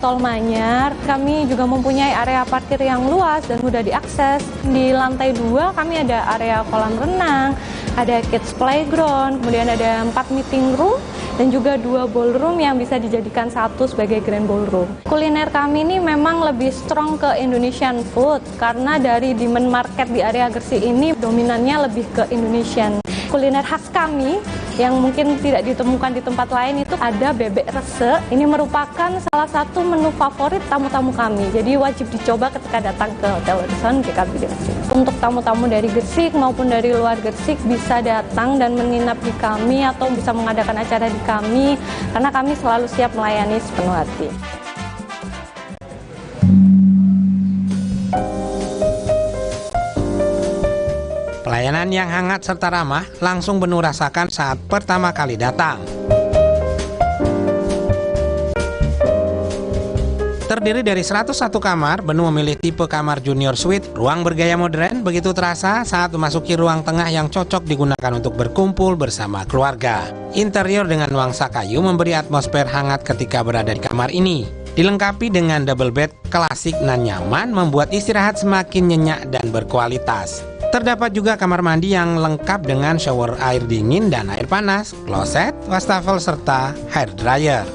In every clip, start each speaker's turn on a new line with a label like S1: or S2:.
S1: Tol Manyar, kami juga mempunyai area parkir yang luas dan mudah diakses. Di lantai 2 kami ada area kolam renang, ada kids playground, kemudian ada 4 meeting room, dan juga 2 ballroom yang bisa dijadikan satu sebagai grand ballroom. Kuliner kami ini memang lebih strong ke Indonesian food, karena dari demand market di area Gresik ini dominannya lebih ke Indonesian. Kuliner khas kami yang mungkin tidak ditemukan di tempat lain itu ada bebek resek. Ini merupakan salah satu menu favorit tamu-tamu kami. Jadi wajib dicoba ketika datang ke Hotel Horizon GKB Gresik. Untuk tamu-tamu dari Gresik maupun dari luar Gresik bisa datang dan menginap di kami atau bisa mengadakan acara di kami karena kami selalu siap melayani sepenuh hati.
S2: Pelayanan yang hangat serta ramah langsung Benu rasakan saat pertama kali datang. Terdiri dari 101 kamar, Benu memilih tipe kamar Junior Suite. Ruang bergaya modern begitu terasa saat memasuki ruang tengah yang cocok digunakan untuk berkumpul bersama keluarga. Interior dengan nuansa kayu memberi atmosfer hangat ketika berada di kamar ini. Dilengkapi dengan double bed klasik dan nyaman membuat istirahat semakin nyenyak dan berkualitas. Terdapat juga kamar mandi yang lengkap dengan shower air dingin dan air panas, kloset, wastafel, serta hair dryer.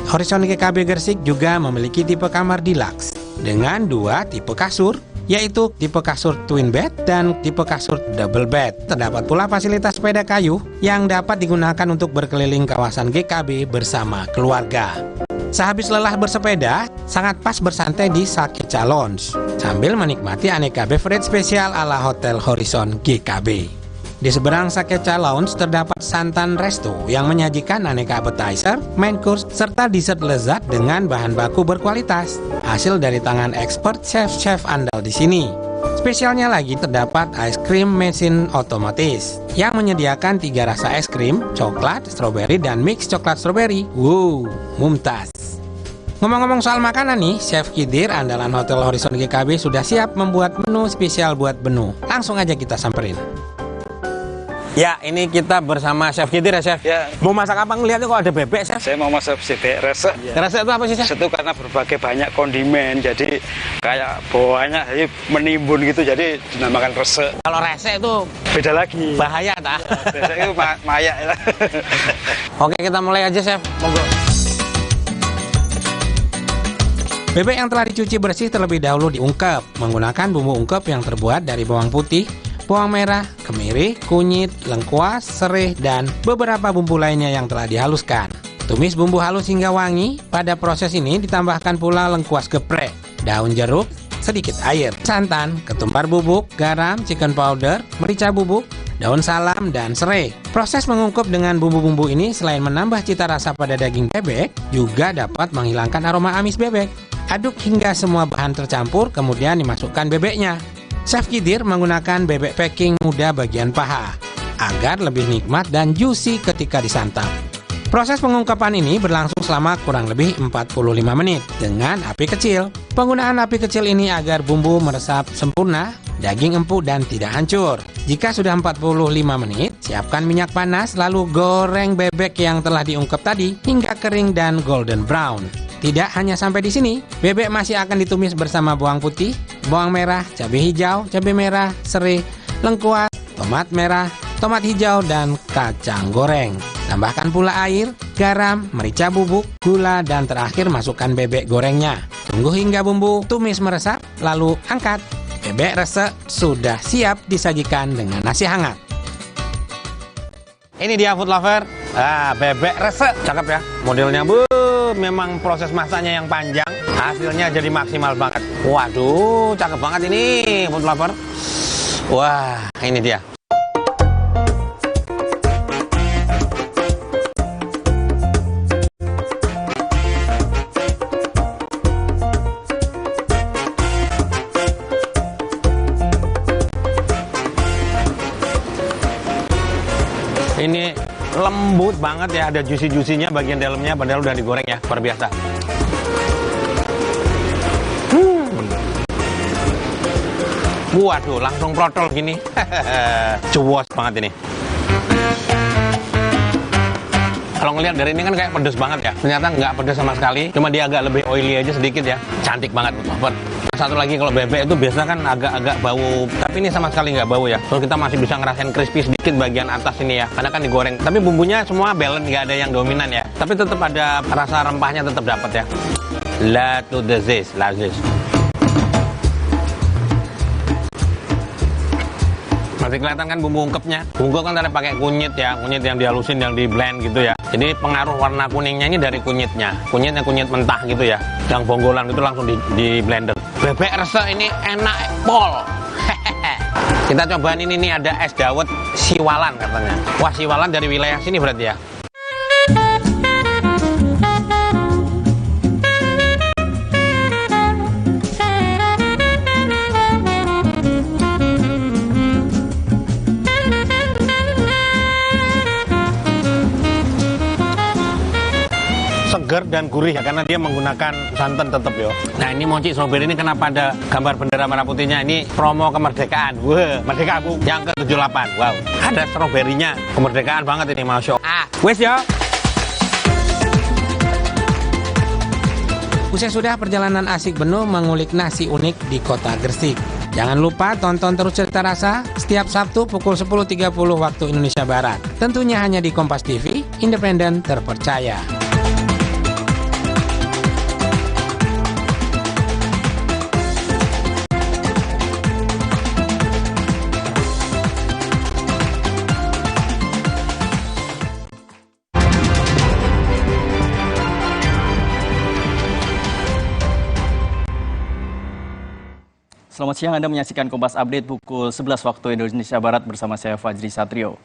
S2: Horizon GKB Gresik juga memiliki tipe kamar deluxe dengan 2 tipe kasur, yaitu tipe kasur twin bed dan tipe kasur double bed. Terdapat pula fasilitas sepeda kayu yang dapat digunakan untuk berkeliling kawasan GKB bersama keluarga. Sehabis lelah bersepeda, sangat pas bersantai di Sakeca Lounge sambil menikmati aneka beverage spesial ala Hotel Horizon GKB. Di seberang Sakeca Lounge terdapat Santan Resto yang menyajikan aneka appetizer, main course, serta dessert lezat dengan bahan baku berkualitas. Hasil dari tangan expert chef-chef andal di sini. Spesialnya lagi terdapat ice cream mesin otomatis yang menyediakan 3 rasa es krim, coklat, stroberi, dan mix coklat stroberi. Wow, mumtaz. Ngomong-ngomong soal makanan nih, Chef Kidir andalan Hotel Horizon GKB sudah siap membuat menu spesial buat Benu. Langsung aja kita samperin. Ya, ini kita bersama Chef Kidir ya, Chef?
S3: Ya.
S2: Mau masak apa? Ngeliatnya kok ada bebek, Chef?
S3: Saya mau masak bebek resek.
S2: Ya. Resek itu apa sih, Chef?
S3: Itu karena berbagai banyak kondimen, jadi kayak bawahnya jadi menimbun gitu, jadi dinamakan resek.
S2: Kalau resek itu
S3: beda lagi.
S2: Bahaya, tak?
S3: Resek itu maya ya.
S2: Oke, kita mulai aja, Chef. Monggo. Bebek yang telah dicuci bersih terlebih dahulu diungkep menggunakan bumbu ungkep yang terbuat dari bawang putih, bawang merah, kemiri, kunyit, lengkuas, sereh, dan beberapa bumbu lainnya yang telah dihaluskan. Tumis bumbu halus hingga wangi. Pada proses ini ditambahkan pula lengkuas geprek, daun jeruk, sedikit air, santan, ketumbar bubuk, garam, chicken powder, merica bubuk, daun salam, dan serai. Proses mengungkep dengan bumbu-bumbu ini selain menambah cita rasa pada daging bebek, juga dapat menghilangkan aroma amis bebek. Aduk hingga semua bahan tercampur, kemudian dimasukkan bebeknya. Chef Kidir menggunakan bebek packing muda bagian paha, agar lebih nikmat dan juicy ketika disantap. Proses pengungkapan ini berlangsung selama kurang lebih 45 menit dengan api kecil. Penggunaan api kecil ini agar bumbu meresap sempurna, daging empuk dan tidak hancur. Jika sudah 45 menit, siapkan minyak panas lalu goreng bebek yang telah diungkep tadi hingga kering dan golden brown. Tidak hanya sampai di sini, bebek masih akan ditumis bersama bawang putih, bawang merah, cabai hijau, cabai merah, serai, lengkuas, tomat merah, tomat hijau, dan kacang goreng. Tambahkan pula air, garam, merica bubuk, gula, dan terakhir masukkan bebek gorengnya. Tunggu hingga bumbu tumis meresap, lalu angkat. Bebek resek sudah siap disajikan dengan nasi hangat. Ini dia food lover. Bebek resek, cakep ya. Modelnya memang proses masaknya yang panjang, hasilnya jadi maksimal banget. Waduh, cakep banget ini food lover. Wah, ini dia. Ini lembut banget ya, ada juicy-juicy-nya bagian dalamnya, padahal udah digoreng ya, luar biasa. Waduh, langsung protol gini. Cuwos banget ini. Kalau ngelihat dari ini kan kayak pedes banget ya. Ternyata nggak pedes sama sekali. Cuma dia agak lebih oily aja sedikit ya. Cantik banget. Satu lagi kalau bebek itu biasanya kan agak bau, tapi ini sama sekali nggak bau ya. Terus kita masih bisa ngerasain crispy sedikit bagian atas ini ya, karena kan digoreng. Tapi bumbunya semua balance, nggak ada yang dominan ya. Tapi tetap ada rasa rempahnya, tetap dapat ya. La to the zest, lazis. Masih kelihatan kan bumbu ungkepnya. Bumbu kan tadi pakai kunyit ya, kunyit yang dihalusin, yang di blend gitu ya. Jadi pengaruh warna kuningnya ini dari kunyitnya. Kunyitnya kunyit mentah gitu ya. Yang bonggolan itu langsung di blender. Bebek resek ini enak pol. Kita cobain ini nih, ada es dawet Siwalan katanya. Wah, Siwalan dari wilayah sini berarti ya. Segar dan gurih ya, karena dia menggunakan santan tetap yo. Nah, ini mochi strawberry ini kenapa ada gambar bendera merah putihnya? Ini promo kemerdekaan. Wah, merdeka aku yang ke-78. Wow, ada stroberinya. Kemerdekaan banget ini, Masya Allah. Wes ya. Usai sudah perjalanan asik Benu mengulik nasi unik di kota Gresik. Jangan lupa tonton terus Cerita Rasa setiap Sabtu pukul 10.30 waktu Indonesia Barat. Tentunya hanya di Kompas TV, independen terpercaya.
S4: Selamat siang, Anda menyaksikan Kompas Update pukul 11 waktu Indonesia Barat bersama saya Fajri Satrio.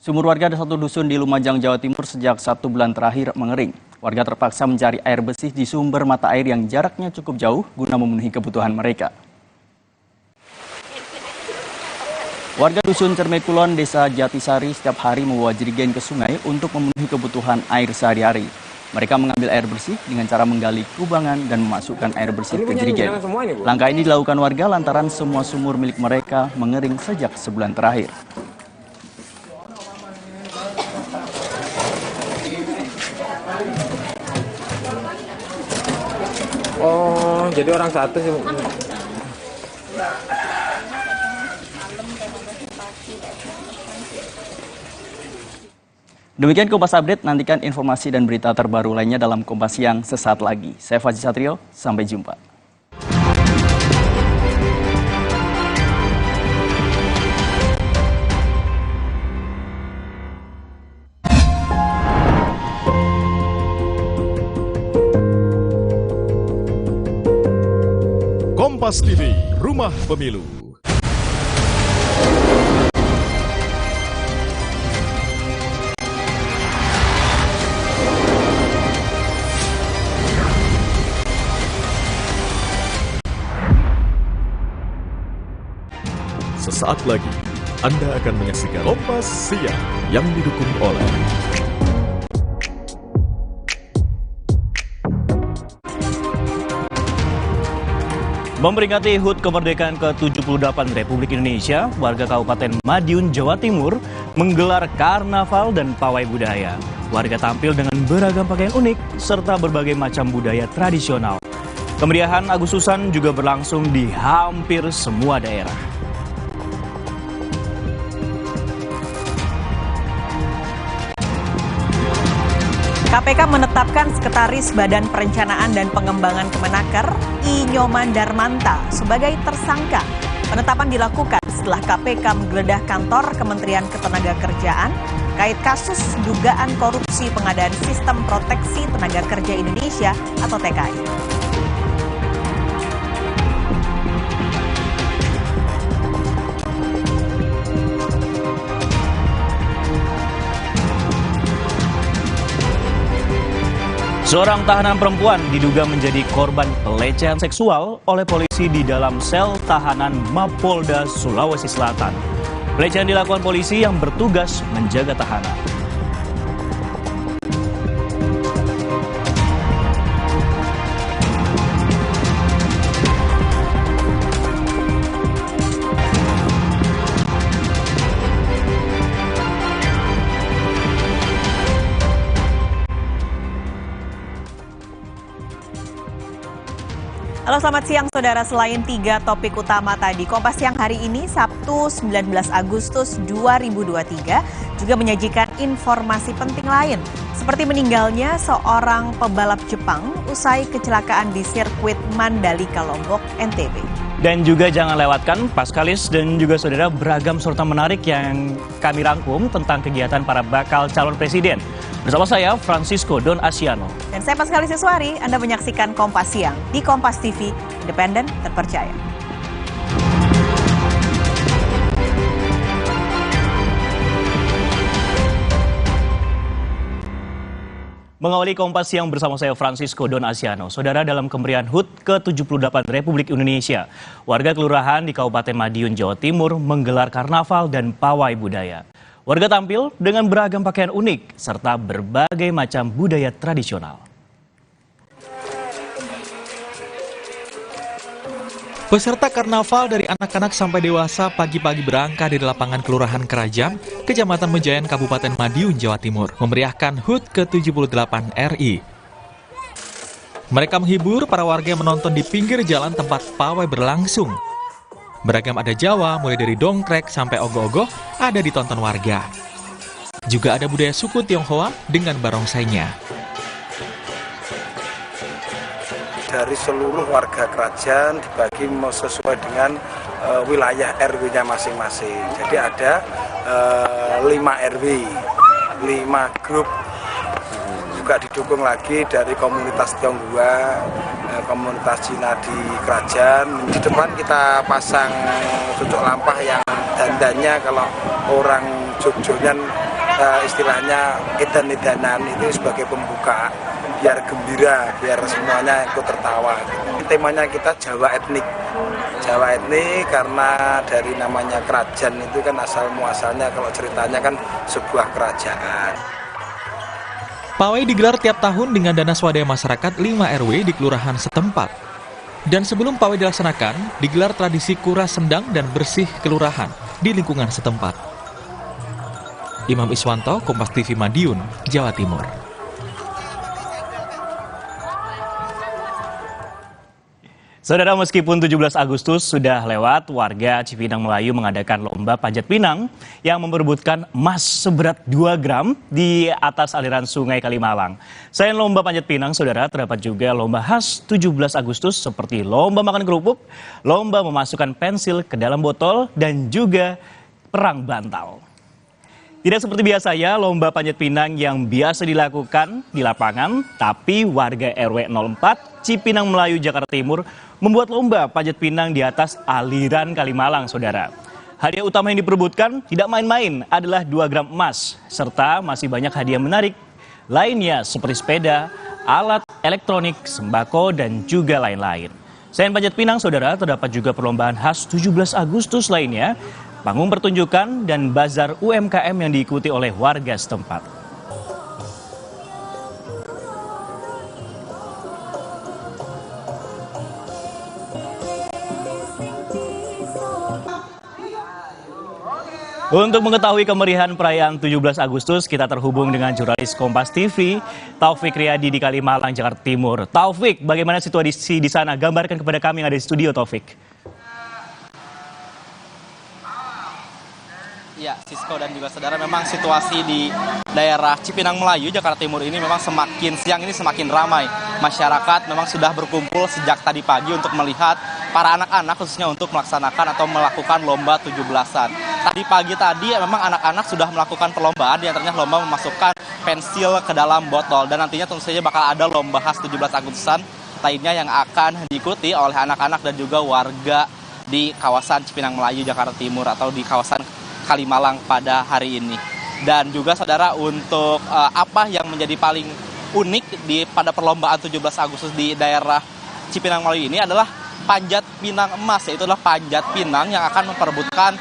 S4: Sumur warga di satu dusun di Lumajang, Jawa Timur sejak 1 bulan terakhir mengering. Warga terpaksa mencari air bersih di sumber mata air yang jaraknya cukup jauh guna memenuhi kebutuhan mereka. Warga dusun Cermekulon, Desa Jatisari setiap hari membawa jerigen ke sungai untuk memenuhi kebutuhan air sehari-hari. Mereka mengambil air bersih dengan cara menggali kubangan dan memasukkan air bersih ke jerigen. Langkah ini dilakukan warga lantaran semua sumur milik mereka mengering sejak sebulan terakhir.
S5: Oh, jadi orang satu sih.
S4: Demikian Kompas Update, nantikan informasi dan berita terbaru lainnya dalam Kompas Siang sesaat lagi. Saya Fajri Satrio, sampai jumpa.
S6: Kompas TV, Rumah Pemilu. Sesaat lagi, Anda akan menyaksikan Kompas Siang yang didukung oleh
S7: Memperingati HUT kemerdekaan ke-78 Republik Indonesia, warga Kabupaten Madiun, Jawa Timur menggelar karnaval dan pawai budaya. Warga tampil dengan beragam pakaian unik serta berbagai macam budaya tradisional. Kemeriahan Agustusan juga berlangsung di hampir semua daerah.
S8: KPK menetapkan Sekretaris Badan Perencanaan dan Pengembangan Kemenaker, I. Nyoman Darmanta, sebagai tersangka. Penetapan dilakukan setelah KPK menggeledah kantor Kementerian Ketenagakerjaan terkait kasus dugaan korupsi pengadaan Sistem Proteksi Tenaga Kerja Indonesia atau TKI.
S7: Seorang tahanan perempuan diduga menjadi korban pelecehan seksual oleh polisi di dalam sel tahanan Mapolda Sulawesi Selatan. Pelecehan dilakukan polisi yang bertugas menjaga tahanan.
S8: Halo, selamat siang saudara. Selain 3 topik utama tadi, Kompas Siang hari ini Sabtu 19 Agustus 2023 juga menyajikan informasi penting lain, seperti meninggalnya seorang pebalap Jepang usai kecelakaan di sirkuit Mandalika Lombok, NTB.
S7: Dan juga jangan lewatkan Paskalis dan juga saudara beragam serta menarik yang kami rangkum tentang kegiatan para bakal calon presiden. Bersama saya Francisco Don Asiano.
S8: Dan saya Paskalis Siswari, Anda menyaksikan Kompas Siang di Kompas TV, independen, terpercaya.
S7: Mengawali Kompas Siang bersama saya Francisco Don Asiano. Saudara, dalam kemeriahan HUT ke-78 Republik Indonesia, warga kelurahan di Kabupaten Madiun, Jawa Timur menggelar karnaval dan pawai budaya. Warga tampil dengan beragam pakaian unik serta berbagai macam budaya tradisional.
S9: Peserta karnaval dari anak-anak sampai dewasa pagi-pagi berangkat di lapangan Kelurahan Kerajaan, Kecamatan Mejayan, Kabupaten Madiun, Jawa Timur, memeriahkan HUT ke-78 RI. Mereka menghibur para warga yang menonton di pinggir jalan tempat pawai berlangsung. Beragam adat Jawa, mulai dari dongkrek sampai ogoh-ogoh, ada ditonton warga. Juga ada budaya suku Tionghoa dengan barongsainya.
S10: Dari seluruh warga kerajaan dibagi sesuai dengan wilayah RW-nya masing-masing. Jadi ada 5 RW, 5 grup. Juga didukung lagi dari komunitas Tionghoa, komunitas Cina di kerajaan. Di depan kita pasang cucuk lampah yang dandannya kalau orang Jogjonya istilahnya edan-edanan itu sebagai pembuka. Biar gembira, biar semuanya ikut tertawa. Temanya kita Jawa etnik. Jawa etnik karena dari namanya kerajaan itu kan asal muasalnya kalau ceritanya kan sebuah kerajaan.
S9: Pawai digelar tiap tahun dengan dana swadaya masyarakat 5 RW di kelurahan setempat. Dan sebelum pawai dilaksanakan, digelar tradisi kuras sendang dan bersih kelurahan di lingkungan setempat. Imam Iswanto, Kompas TV Madiun, Jawa Timur.
S7: Saudara, meskipun 17 Agustus sudah lewat, warga Cipinang Melayu mengadakan lomba panjat pinang yang memperebutkan emas seberat 2 gram di atas aliran Sungai Kalimalang. Selain lomba panjat pinang, saudara, terdapat juga lomba khas 17 Agustus seperti lomba makan kerupuk, lomba memasukkan pensil ke dalam botol, dan juga perang bantal. Tidak seperti biasanya lomba panjat pinang yang biasa dilakukan di lapangan, tapi warga RW 04 Cipinang Melayu, Jakarta Timur membuat lomba panjat pinang di atas aliran Kalimalang, saudara. Hadiah utama yang diperebutkan tidak main-main, adalah 2 gram emas, serta masih banyak hadiah menarik lainnya seperti sepeda, alat elektronik, sembako, dan juga lain-lain. Selain panjat pinang, saudara, terdapat juga perlombaan khas 17 Agustus lainnya, panggung pertunjukan, dan bazar UMKM yang diikuti oleh warga setempat. Untuk mengetahui kemeriahan perayaan 17 Agustus, kita terhubung dengan jurnalis Kompas TV, Taufik Riyadi di Kalimalang, Jakarta Timur. Taufik, bagaimana situasi di sana? Gambarkan kepada kami yang ada di studio, Taufik.
S11: Ya, Sisko dan juga saudara, memang situasi di daerah Cipinang Melayu, Jakarta Timur ini memang siang ini semakin ramai. Masyarakat memang sudah berkumpul sejak tadi pagi untuk melihat para anak-anak, khususnya untuk melaksanakan atau melakukan lomba 17-an. Tadi pagi memang anak-anak sudah melakukan perlombaan, di antaranya lomba memasukkan pensil ke dalam botol. Dan nantinya tentu saja bakal ada lomba khas 17 Agustusan lainnya yang akan diikuti oleh anak-anak dan juga warga di kawasan Cipinang Melayu, Jakarta Timur, atau di kawasan Kalimalang pada hari ini. Dan juga saudara, untuk apa yang menjadi paling unik pada perlombaan 17 Agustus di daerah Cipinang Melayu ini adalah panjat pinang emas, yaitu adalah panjat pinang yang akan memperebutkan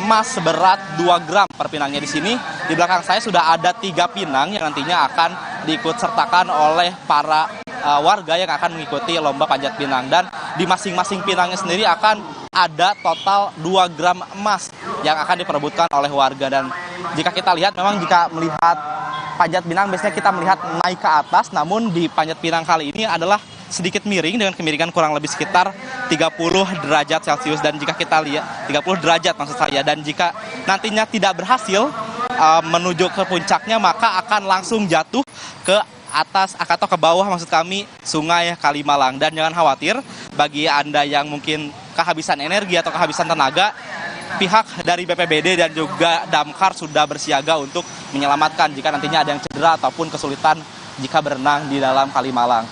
S11: emas seberat 2 gram per pinangnya. Di sini di belakang saya sudah ada 3 pinang yang nantinya akan diikut sertakan oleh para warga yang akan mengikuti lomba panjat pinang, dan di masing-masing pinangnya sendiri akan ada total 2 gram emas yang akan diperebutkan oleh warga. Dan jika kita lihat, memang jika melihat panjat pinang biasanya kita melihat naik ke atas, namun di panjat pinang kali ini adalah sedikit miring dengan kemiringan kurang lebih sekitar 30 derajat Celcius, dan jika kita lihat 30 derajat maksud saya, dan jika nantinya tidak berhasil menuju ke puncaknya maka akan langsung jatuh ke atas atau ke bawah maksud kami Sungai Kalimalang. Dan jangan khawatir, bagi Anda yang mungkin kehabisan energi atau kehabisan tenaga, pihak dari BPBD dan juga Damkar sudah bersiaga untuk menyelamatkan jika nantinya ada yang cedera ataupun kesulitan jika berenang di dalam Kalimalang.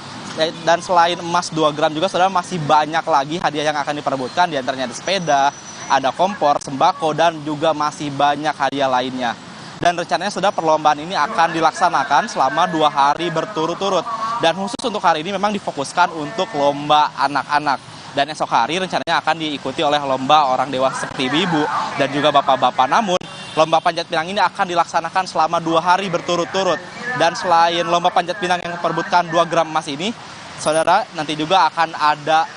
S11: Dan selain emas 2 gram juga saudara, masih banyak lagi hadiah yang akan diperebutkan, diantaranya ada sepeda, ada kompor, sembako, dan juga masih banyak hadiah lainnya. Dan rencananya saudara, perlombaan ini akan dilaksanakan selama 2 hari berturut-turut. Dan khusus untuk hari ini memang difokuskan untuk lomba anak-anak. Dan esok hari rencananya akan diikuti oleh lomba orang dewasa seperti ibu dan juga bapak-bapak. Namun lomba panjat pinang ini akan dilaksanakan selama 2 hari berturut-turut. Dan selain lomba panjat pinang yang memperebutkan 2 gram emas ini, saudara, nanti juga akan ada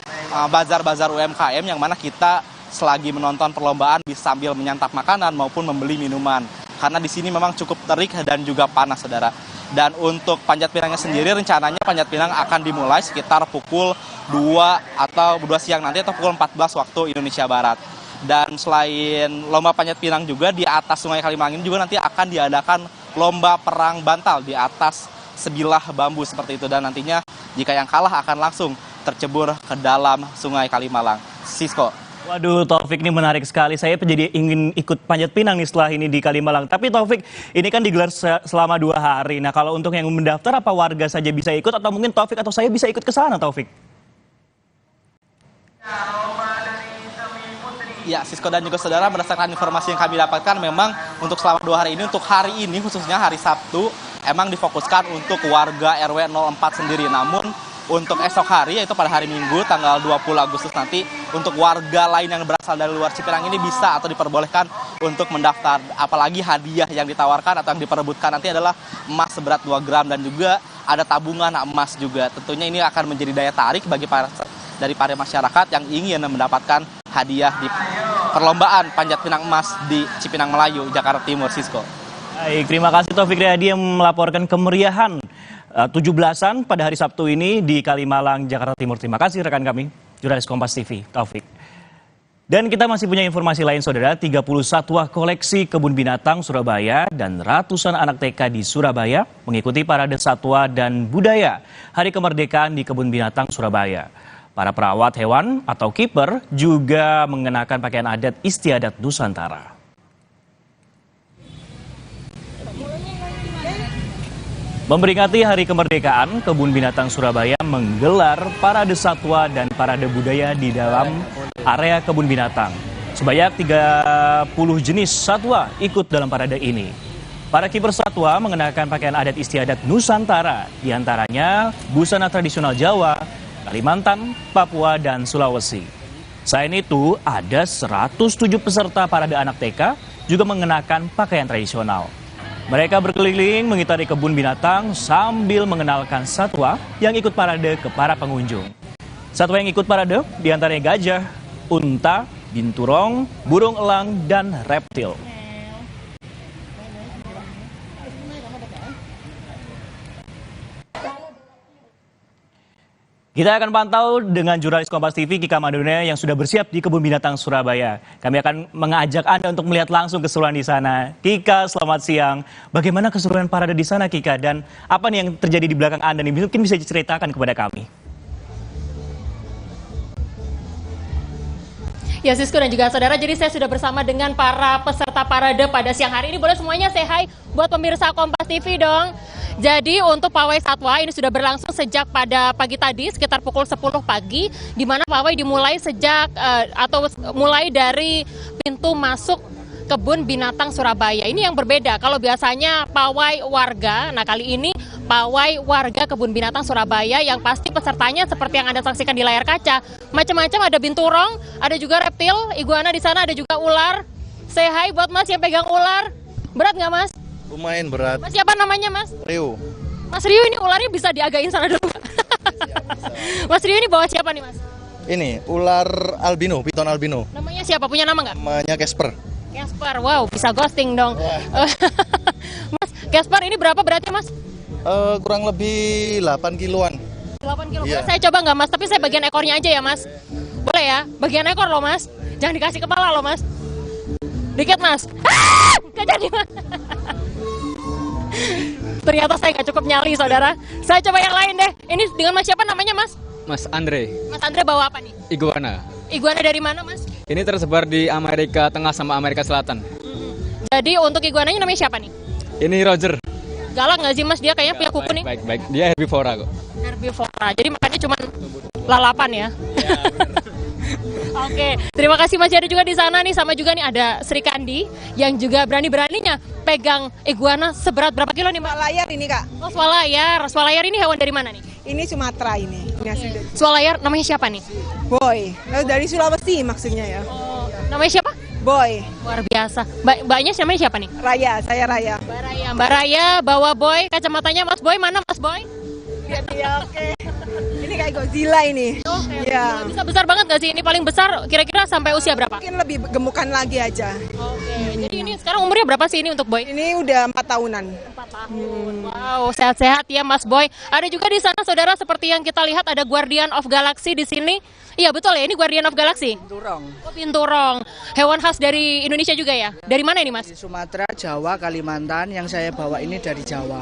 S11: bazar-bazar UMKM yang mana kita selagi menonton perlombaan bisa sambil menyantap makanan maupun membeli minuman. Karena di sini memang cukup terik dan juga panas, saudara. Dan untuk panjat pinangnya sendiri, rencananya panjat pinang akan dimulai sekitar pukul 2 siang nanti atau pukul 14 waktu Indonesia Barat. Dan selain lomba panjat pinang juga di atas Sungai Kalimalang ini juga nanti akan diadakan lomba perang bantal di atas sebilah bambu seperti itu. Dan nantinya jika yang kalah akan langsung tercebur ke dalam Sungai Kalimalang. Sisko.
S7: Waduh, Taufik, ini menarik sekali. Saya jadi ingin ikut panjat pinang nih setelah ini di Kalimalang. Tapi Taufik, ini kan digelar selama 2 hari. Nah, kalau untuk yang mendaftar, apa warga saja bisa ikut atau mungkin Taufik atau saya bisa ikut ke sana, Taufik?
S11: Ya, Sisko dan juga saudara, berdasarkan informasi yang kami dapatkan, memang untuk selama 2 hari ini, untuk hari ini khususnya hari Sabtu, emang difokuskan untuk warga RW 04 sendiri. Namun untuk esok hari, yaitu pada hari Minggu tanggal 20 Agustus nanti, untuk warga lain yang berasal dari luar Cipinang ini bisa atau diperbolehkan untuk mendaftar. Apalagi hadiah yang ditawarkan atau yang diperebutkan nanti adalah emas seberat 2 gram dan juga ada tabungan emas juga. Tentunya ini akan menjadi daya tarik bagi para masyarakat yang ingin mendapatkan hadiah di perlombaan panjat pinang emas di Cipinang Melayu, Jakarta Timur, Sisko.
S7: Baik, terima kasih Taufik Riyadi yang melaporkan kemeriahan 17-an pada hari Sabtu ini di Kalimalang, Jakarta Timur. Terima kasih rekan kami, jurnalis Kompas TV, Taufik. Dan kita masih punya informasi lain, saudara. 30 satwa koleksi Kebun Binatang Surabaya dan ratusan anak TK di Surabaya mengikuti Parade Satwa dan Budaya Hari Kemerdekaan di Kebun Binatang Surabaya. Para perawat hewan atau kiper juga mengenakan pakaian adat istiadat Nusantara. Memperingati Hari Kemerdekaan, Kebun Binatang Surabaya menggelar Parade Satwa dan Parade Budaya di dalam area Kebun Binatang. Sebanyak 30 jenis satwa ikut dalam parade ini. Para kiper satwa mengenakan pakaian adat istiadat Nusantara, diantaranya busana tradisional Jawa, Kalimantan, Papua, dan Sulawesi. Selain itu, ada 107 peserta parade anak TK juga mengenakan pakaian tradisional. Mereka berkeliling mengitari kebun binatang sambil mengenalkan satwa yang ikut parade ke para pengunjung. Satwa yang ikut parade diantaranya gajah, unta, binturong, burung elang, dan reptil. Kita akan pantau dengan jurnalis Kompas TV Kika Maduna yang sudah bersiap di Kebun Binatang Surabaya. Kami akan mengajak Anda untuk melihat langsung keseruan di sana. Kika, selamat siang. Bagaimana keseruan parade di sana, Kika? Dan apa nih yang terjadi di belakang Anda nih? Mungkin bisa diceritakan kepada kami.
S12: Ya, Sisko dan juga saudara, jadi saya sudah bersama dengan para peserta parade pada siang hari ini. Boleh semuanya say hi buat pemirsa Kompas TV dong. Jadi untuk pawai satwa ini sudah berlangsung sejak pada pagi tadi sekitar pukul 10 pagi, di mana pawai dimulai mulai dari pintu masuk Kebun Binatang Surabaya. Ini yang berbeda. Kalau biasanya pawai warga, nah kali ini pawai warga Kebun Binatang Surabaya yang pasti pesertanya seperti yang Anda saksikan di layar kaca. Macam-macam, ada binturong, ada juga reptil, iguana di sana, ada juga ular. Say hi buat Mas yang pegang ular. Berat nggak, Mas?
S13: Lumayan berat.
S12: Mas siapa namanya, Mas?
S13: Rio.
S12: Mas Rio, ini ularnya bisa diagain sana dulu. Mas Rio ini bawa siapa nih, Mas?
S13: Ini ular albino, piton albino.
S12: Namanya siapa? Punya nama nggak?
S13: Namanya Casper.
S12: Casper, wow, bisa ghosting dong. Mas, Casper ini berapa beratnya, Mas?
S13: Kurang lebih 8 kiloan.
S12: 8 kilo.
S13: Iya.
S12: Boleh saya coba nggak Mas? Tapi saya bagian ekornya aja ya Mas. Boleh ya? Bagian ekor loh Mas. Jangan dikasih kepala loh Mas. Dikit Mas. Nggak jadi Mas. Ternyata saya nggak cukup nyali saudara. Saya coba yang lain deh. Ini dengan Mas siapa namanya Mas?
S14: Mas Andre.
S12: Mas Andre bawa apa nih?
S14: Iguana.
S12: Iguana dari mana Mas?
S14: Ini tersebar di Amerika Tengah sama Amerika Selatan.
S12: Jadi untuk iguananya namanya siapa nih?
S14: Ini Roger.
S12: Galak nggak sih Mas? Dia kayaknya punya kuku nih.
S14: Baik. Dia herbivora kok.
S12: Herbivora. Jadi makannya cuma lalapan ya. Oke, terima kasih Mas. Ada juga di sana nih, sama juga nih ada Sri Kandi yang juga berani-beraninya pegang iguana seberat berapa kilo nih Mbak?
S15: Swalayan ini Kak.
S12: Oh swalayan. Swalayan ini hewan dari mana nih?
S15: Ini Sumatera ini.
S12: Okay. Swalayan namanya siapa nih?
S15: Boy. Lalu dari Sulawesi maksudnya ya.
S12: Oh, namanya siapa?
S15: Boy.
S12: Luar biasa. Mbaknya namanya siapa nih?
S15: Raya, saya Raya.
S12: Mbak Raya bawa Boy, kacamatanya Mas Boy mana Mas Boy?
S15: Iya, oke. Ini kayak Godzilla ini.
S12: Oh,
S15: ya.
S12: Bisa besar banget nggak sih? Ini paling besar kira-kira sampai usia berapa?
S15: Mungkin lebih gemukan lagi aja.
S12: Oke. Jadi ini sekarang umurnya berapa sih ini untuk Boy?
S15: Ini udah 4 tahunan.
S12: 4 tahun. Wow, sehat-sehat ya Mas Boy. Ada juga di sana saudara seperti yang kita lihat ada Guardian of Galaxy di sini. Iya betul ya, ini Guardian of Galaxy.
S16: Binturong.
S12: Oh, binturong. Hewan khas dari Indonesia juga ya? Dari mana ini Mas?
S16: Di Sumatera, Jawa, Kalimantan. Yang saya bawa ini dari Jawa.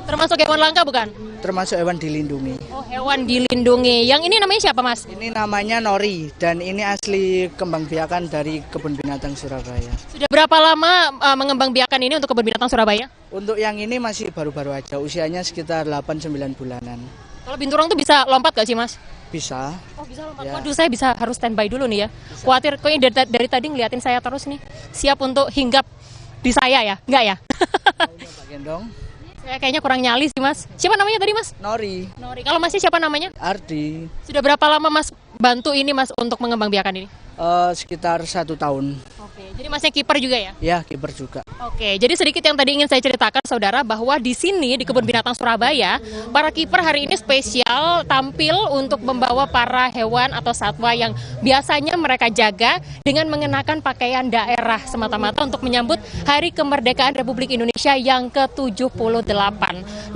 S12: Termasuk hewan langka bukan?
S16: Termasuk hewan dilindungi.
S12: Oh, hewan dilindungi. Yang ini namanya siapa Mas?
S16: Ini namanya Nori dan ini asli kembang biakan dari Kebun Binatang Surabaya.
S12: Sudah berapa lama mengembang biakan ini untuk Kebun Binatang Surabaya?
S16: Untuk yang ini masih baru-baru aja, usianya sekitar 8-9 bulanan.
S12: Kalau binturong tuh bisa lompat gak sih Mas?
S16: Bisa.
S12: Oh bisa lompat.
S16: Ya.
S12: Waduh saya harus standby dulu nih ya. Khawatir kayaknya dari tadi ngeliatin saya terus nih. Siap untuk hinggap di saya ya? Enggak ya?
S16: Pak Gendong.
S12: Saya kayaknya kurang nyali sih Mas. Siapa namanya tadi Mas?
S16: Nori.
S12: Nori. Kalau Masnya siapa namanya?
S16: Ardi.
S12: Sudah berapa lama Mas bantu ini Mas untuk mengembang biakan ini?
S16: Sekitar 1 tahun.
S12: Oke, jadi Masnya kiper juga ya?
S16: Ya, kiper juga.
S12: Oke, jadi sedikit yang tadi ingin saya ceritakan saudara bahwa di sini di Kebun Binatang Surabaya, para kiper hari ini spesial tampil untuk membawa para hewan atau satwa yang biasanya mereka jaga dengan mengenakan pakaian daerah semata-mata untuk menyambut Hari Kemerdekaan Republik Indonesia yang ke-78.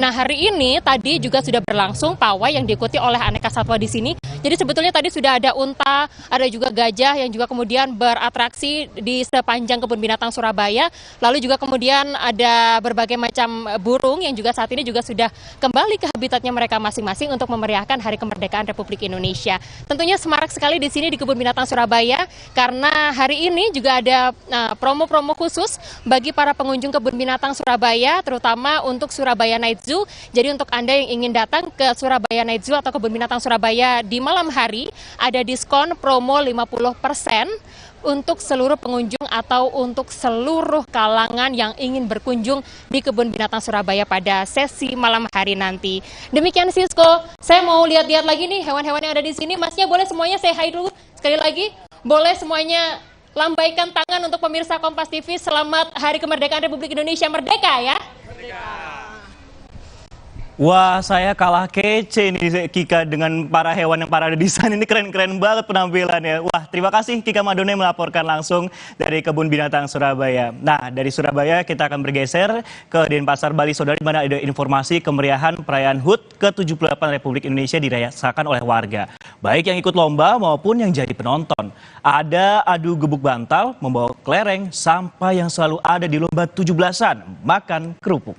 S12: Nah, hari ini tadi juga sudah berlangsung pawai yang diikuti oleh aneka satwa di sini. Jadi sebetulnya tadi sudah ada unta, ada juga gajah yang juga kemudian beratraksi di sepanjang Kebun Binatang Surabaya. Lalu juga kemudian ada berbagai macam burung yang juga saat ini juga sudah kembali ke habitatnya mereka masing-masing untuk memeriahkan Hari Kemerdekaan Republik Indonesia. Tentunya semarak sekali di sini di Kebun Binatang Surabaya karena hari ini juga ada promo-promo khusus bagi para pengunjung Kebun Binatang Surabaya, terutama untuk Surabaya Night Zoo. Jadi untuk Anda yang ingin datang ke Surabaya Night Zoo atau Kebun Binatang Surabaya di malam hari, ada diskon promo 50% untuk seluruh pengunjung atau untuk seluruh kalangan yang ingin berkunjung di Kebun Binatang Surabaya pada sesi malam hari nanti. Demikian Sisko, saya mau lihat-lihat lagi nih hewan-hewan yang ada di sini. Masnya boleh semuanya say hi dulu sekali lagi? Boleh semuanya lambaikan tangan untuk pemirsa Kompas TV. Selamat Hari Kemerdekaan Republik Indonesia Merdeka ya.
S7: Wah, saya kalah kece nih Kika dengan para hewan yang ada di sana. Ini keren-keren banget penampilannya. Wah, terima kasih Kika Madone melaporkan langsung dari Kebun Binatang Surabaya. Nah, dari Surabaya kita akan bergeser ke Denpasar, Bali, saudara, di mana ada informasi kemeriahan perayaan HUT ke-78 Republik Indonesia dirayakan oleh warga. Baik yang ikut lomba maupun yang jadi penonton. Ada adu gebuk bantal, membawa kelereng, sampai yang selalu ada di lomba 17-an, makan kerupuk.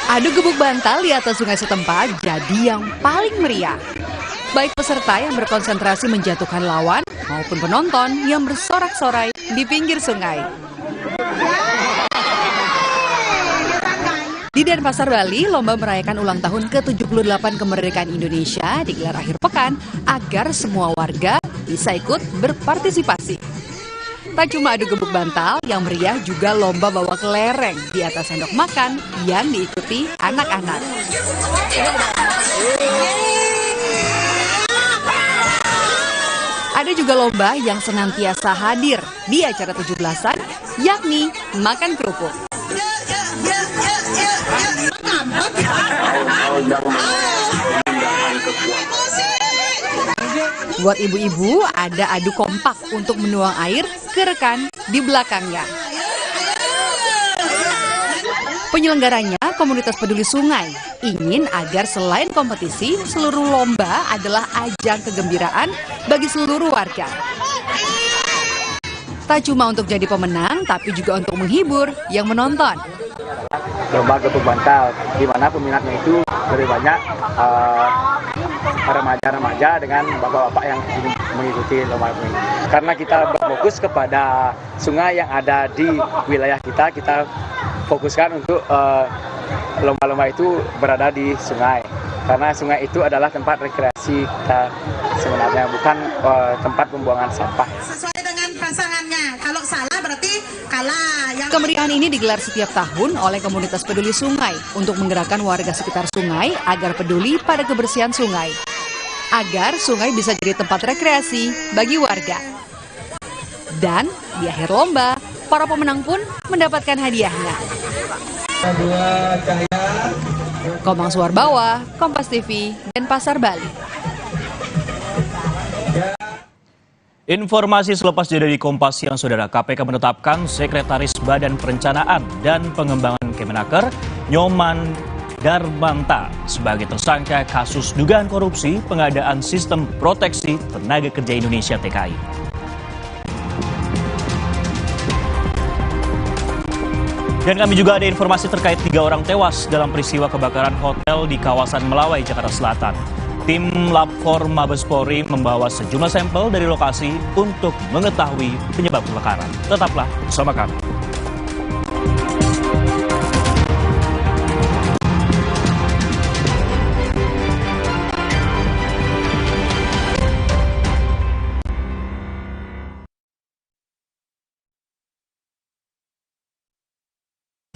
S17: Adu gebuk bantal di atas sungai setempat jadi yang paling meriah. Baik peserta yang berkonsentrasi menjatuhkan lawan maupun penonton yang bersorak-sorai di pinggir sungai. Di Denpasar, Bali, lomba merayakan ulang tahun ke-78 kemerdekaan Indonesia digelar akhir pekan agar semua warga bisa ikut berpartisipasi. Tak cuma adu gebuk bantal, yang meriah juga lomba bawa kelereng di atas sendok makan yang diikuti anak-anak. Ada juga lomba yang senantiasa hadir di acara 17-an, yakni makan kerupuk. Buat ibu-ibu, ada adu kompak untuk menuang air ke rekan di belakangnya. Penyelenggaranya, Komunitas Peduli Sungai, ingin agar selain kompetisi, seluruh lomba adalah ajang kegembiraan bagi seluruh warga. Tak cuma untuk jadi pemenang, tapi juga untuk menghibur yang menonton.
S18: Lomba gebuk bantal, di mana peminatnya itu lebih banyak remaja-remaja dengan bapak-bapak yang ingin mengikuti lomba ini. Karena kita berfokus kepada sungai yang ada di wilayah kita, kita fokuskan untuk lomba-lomba itu berada di sungai. Karena sungai itu adalah tempat rekreasi kita sebenarnya, bukan tempat pembuangan sampah.
S15: Sesuai dengan pasangannya, kalau salah berarti kalah.
S17: Kemeriahan ini digelar setiap tahun oleh Komunitas Peduli Sungai untuk menggerakkan warga sekitar sungai agar peduli pada kebersihan sungai. Agar sungai bisa jadi tempat rekreasi bagi warga. Dan di akhir lomba, para pemenang pun mendapatkan hadiahnya. Komang Suwarbawa, Kompas TV, dan Pasar Bali.
S7: Informasi selepas jeda di Kompas Siang, Saudara. KPK menetapkan Sekretaris Badan Perencanaan dan Pengembangan Kemenaker, Nyoman Darmanta, sebagai tersangka kasus dugaan korupsi pengadaan Sistem Proteksi Tenaga Kerja Indonesia (TKI). Dan kami juga ada informasi terkait 3 orang tewas dalam peristiwa kebakaran hotel di kawasan Melawai, Jakarta Selatan. Tim Lab 4 Mabes Polri membawa sejumlah sampel dari lokasi untuk mengetahui penyebab kebakaran. Tetaplah bersama kami.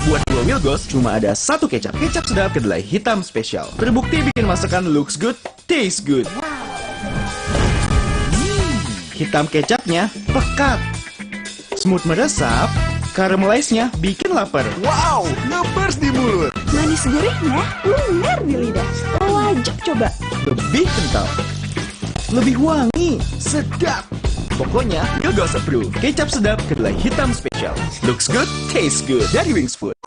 S19: Buat 2 Milgos, cuma ada 1 kecap. Kecap sedap kedelai hitam spesial. Terbukti bikin masakan looks good, taste good. Hitam kecapnya pekat. Smooth meresap, caramelize-nya bikin lapar. Wow, ngebers di mulut.
S20: Manis gurihnya lumer di lidah. Wajib coba.
S19: Lebih kental. Lebih wangi, sedap. Pokoknya, Milgos approve. Kecap sedap kedelai hitam spesial. Looks good, taste good. Dari Wings Food.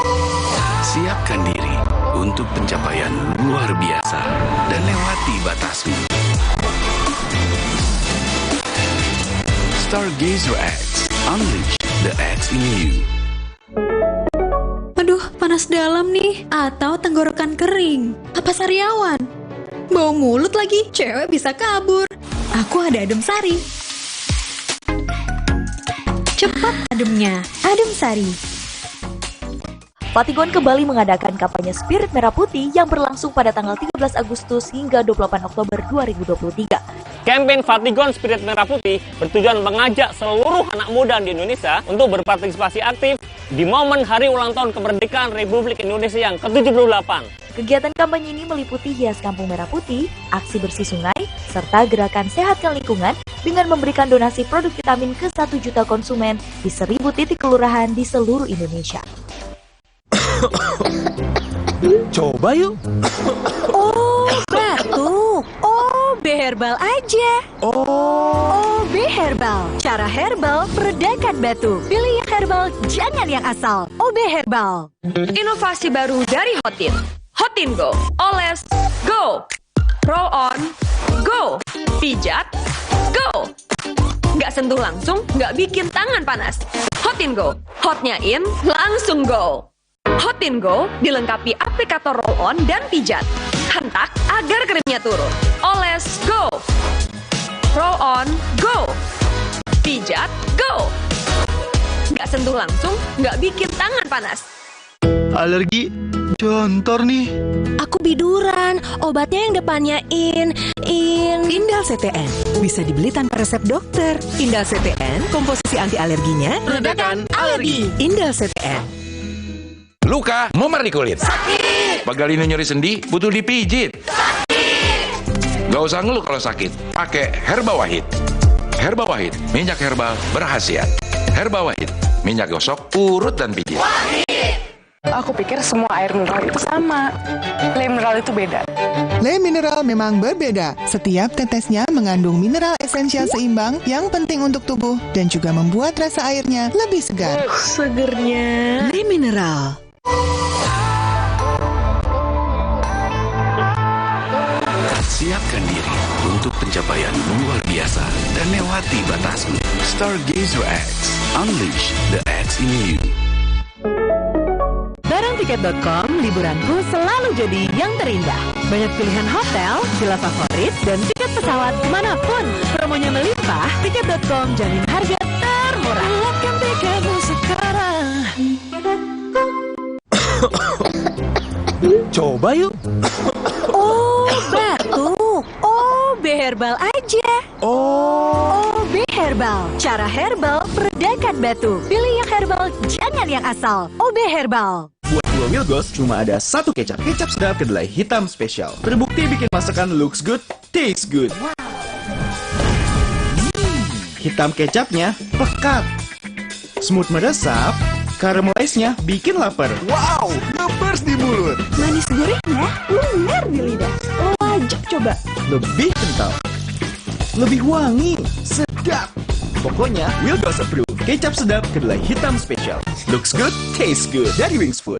S21: Siapkan diri untuk pencapaian luar biasa dan lewati batasmu. Stargazer X. Unleash the X in you.
S20: Aduh, panas dalam nih. Atau tenggorokan kering. Apa sariawan? Bau mulut lagi, cewek bisa kabur. Aku ada adem sari. Cepat ademnya, Adem Sari.
S22: Fatigon kembali mengadakan kampanye Spirit Merah Putih yang berlangsung pada tanggal 13 Agustus hingga 28 Oktober 2023.
S23: Kampanye Fatigon Spirit Merah Putih bertujuan mengajak seluruh anak muda di Indonesia untuk berpartisipasi aktif di momen Hari Ulang Tahun Kemerdekaan Republik Indonesia yang ke-78.
S22: Kegiatan kampanye ini meliputi hias kampung merah putih, aksi bersih sungai, serta gerakan sehatkan lingkungan dengan memberikan donasi produk vitamin ke 1 juta konsumen di 1000 titik kelurahan di seluruh Indonesia.
S19: Coba yuk.
S20: Oh, batuk. OB Herbal aja. OB Herbal. Cara herbal meredakan batuk. Pilih yang herbal, jangan yang asal. OB Herbal.
S24: Inovasi baru dari Hotin. Hotin Go. Oles, go. Roll on, go. Pijat, go. Nggak sentuh langsung, nggak bikin tangan panas. Hotin Go. Hotnya in, langsung go. Hotin Go dilengkapi aplikator roll on dan pijat. Hentak agar krimnya turun. Oles, go. Roll on, go. Pijat, go. Nggak sentuh langsung, nggak bikin tangan panas.
S19: Alergi jontor nih.
S20: Aku biduran, obatnya yang depannya Indal CTN. Bisa dibeli tanpa resep dokter. Indal CTN, komposisi anti alerginya redakan alergi. Indal CTN.
S25: Luka, memar di kulit. Sakit. Pagal ini nyeri sendi, butuh dipijit. Sakit. Gak usah ngeluh kalau sakit. Pakai Herba Wahid. Herba Wahid, minyak herbal berkhasiat. Herba Wahid, minyak gosok, urut dan pijit. Wahid.
S1: Aku pikir semua air mineral itu sama. Le mineral itu beda.
S2: Le mineral memang berbeda. Setiap tetesnya mengandung mineral esensial seimbang yang penting untuk tubuh dan juga membuat rasa airnya lebih segar.
S20: Segernya. Le mineral.
S21: Siapkan diri untuk pencapaian luar biasa dan lewati batasmu. Stargazer X, unleash the X in you.
S20: Barang tiket.com, liburanku selalu jadi yang terindah. Banyak pilihan hotel, villa favorit, dan tiket pesawat kemanapun. Promonya melimpah, tiket.com jamin harga termurah. Dapatkan tiketmu sekarang.
S19: Coba yuk.
S20: Oh, batuk. OB Herbal aja. OB Herbal. Cara herbal meredakan batuk. Pilih yang herbal, jangan yang asal. OB Herbal.
S19: Buat 2 Wilgos cuma ada 1 kecap. Kecap sedap kedelai hitam spesial. Terbukti bikin masakan looks good, taste good. Hitam kecapnya pekat. Smooth meresap. Caramelize-nya bikin lapar. Wow, ngebers di mulut.
S20: Manis gurihnya lumer di lidah. Wajib coba.
S19: Lebih kental. Lebih wangi. Sedap. Pokoknya Wilgos approve. Kecap sedap kedelai hitam spesial. Looks good, tastes good. Dari Wings Food.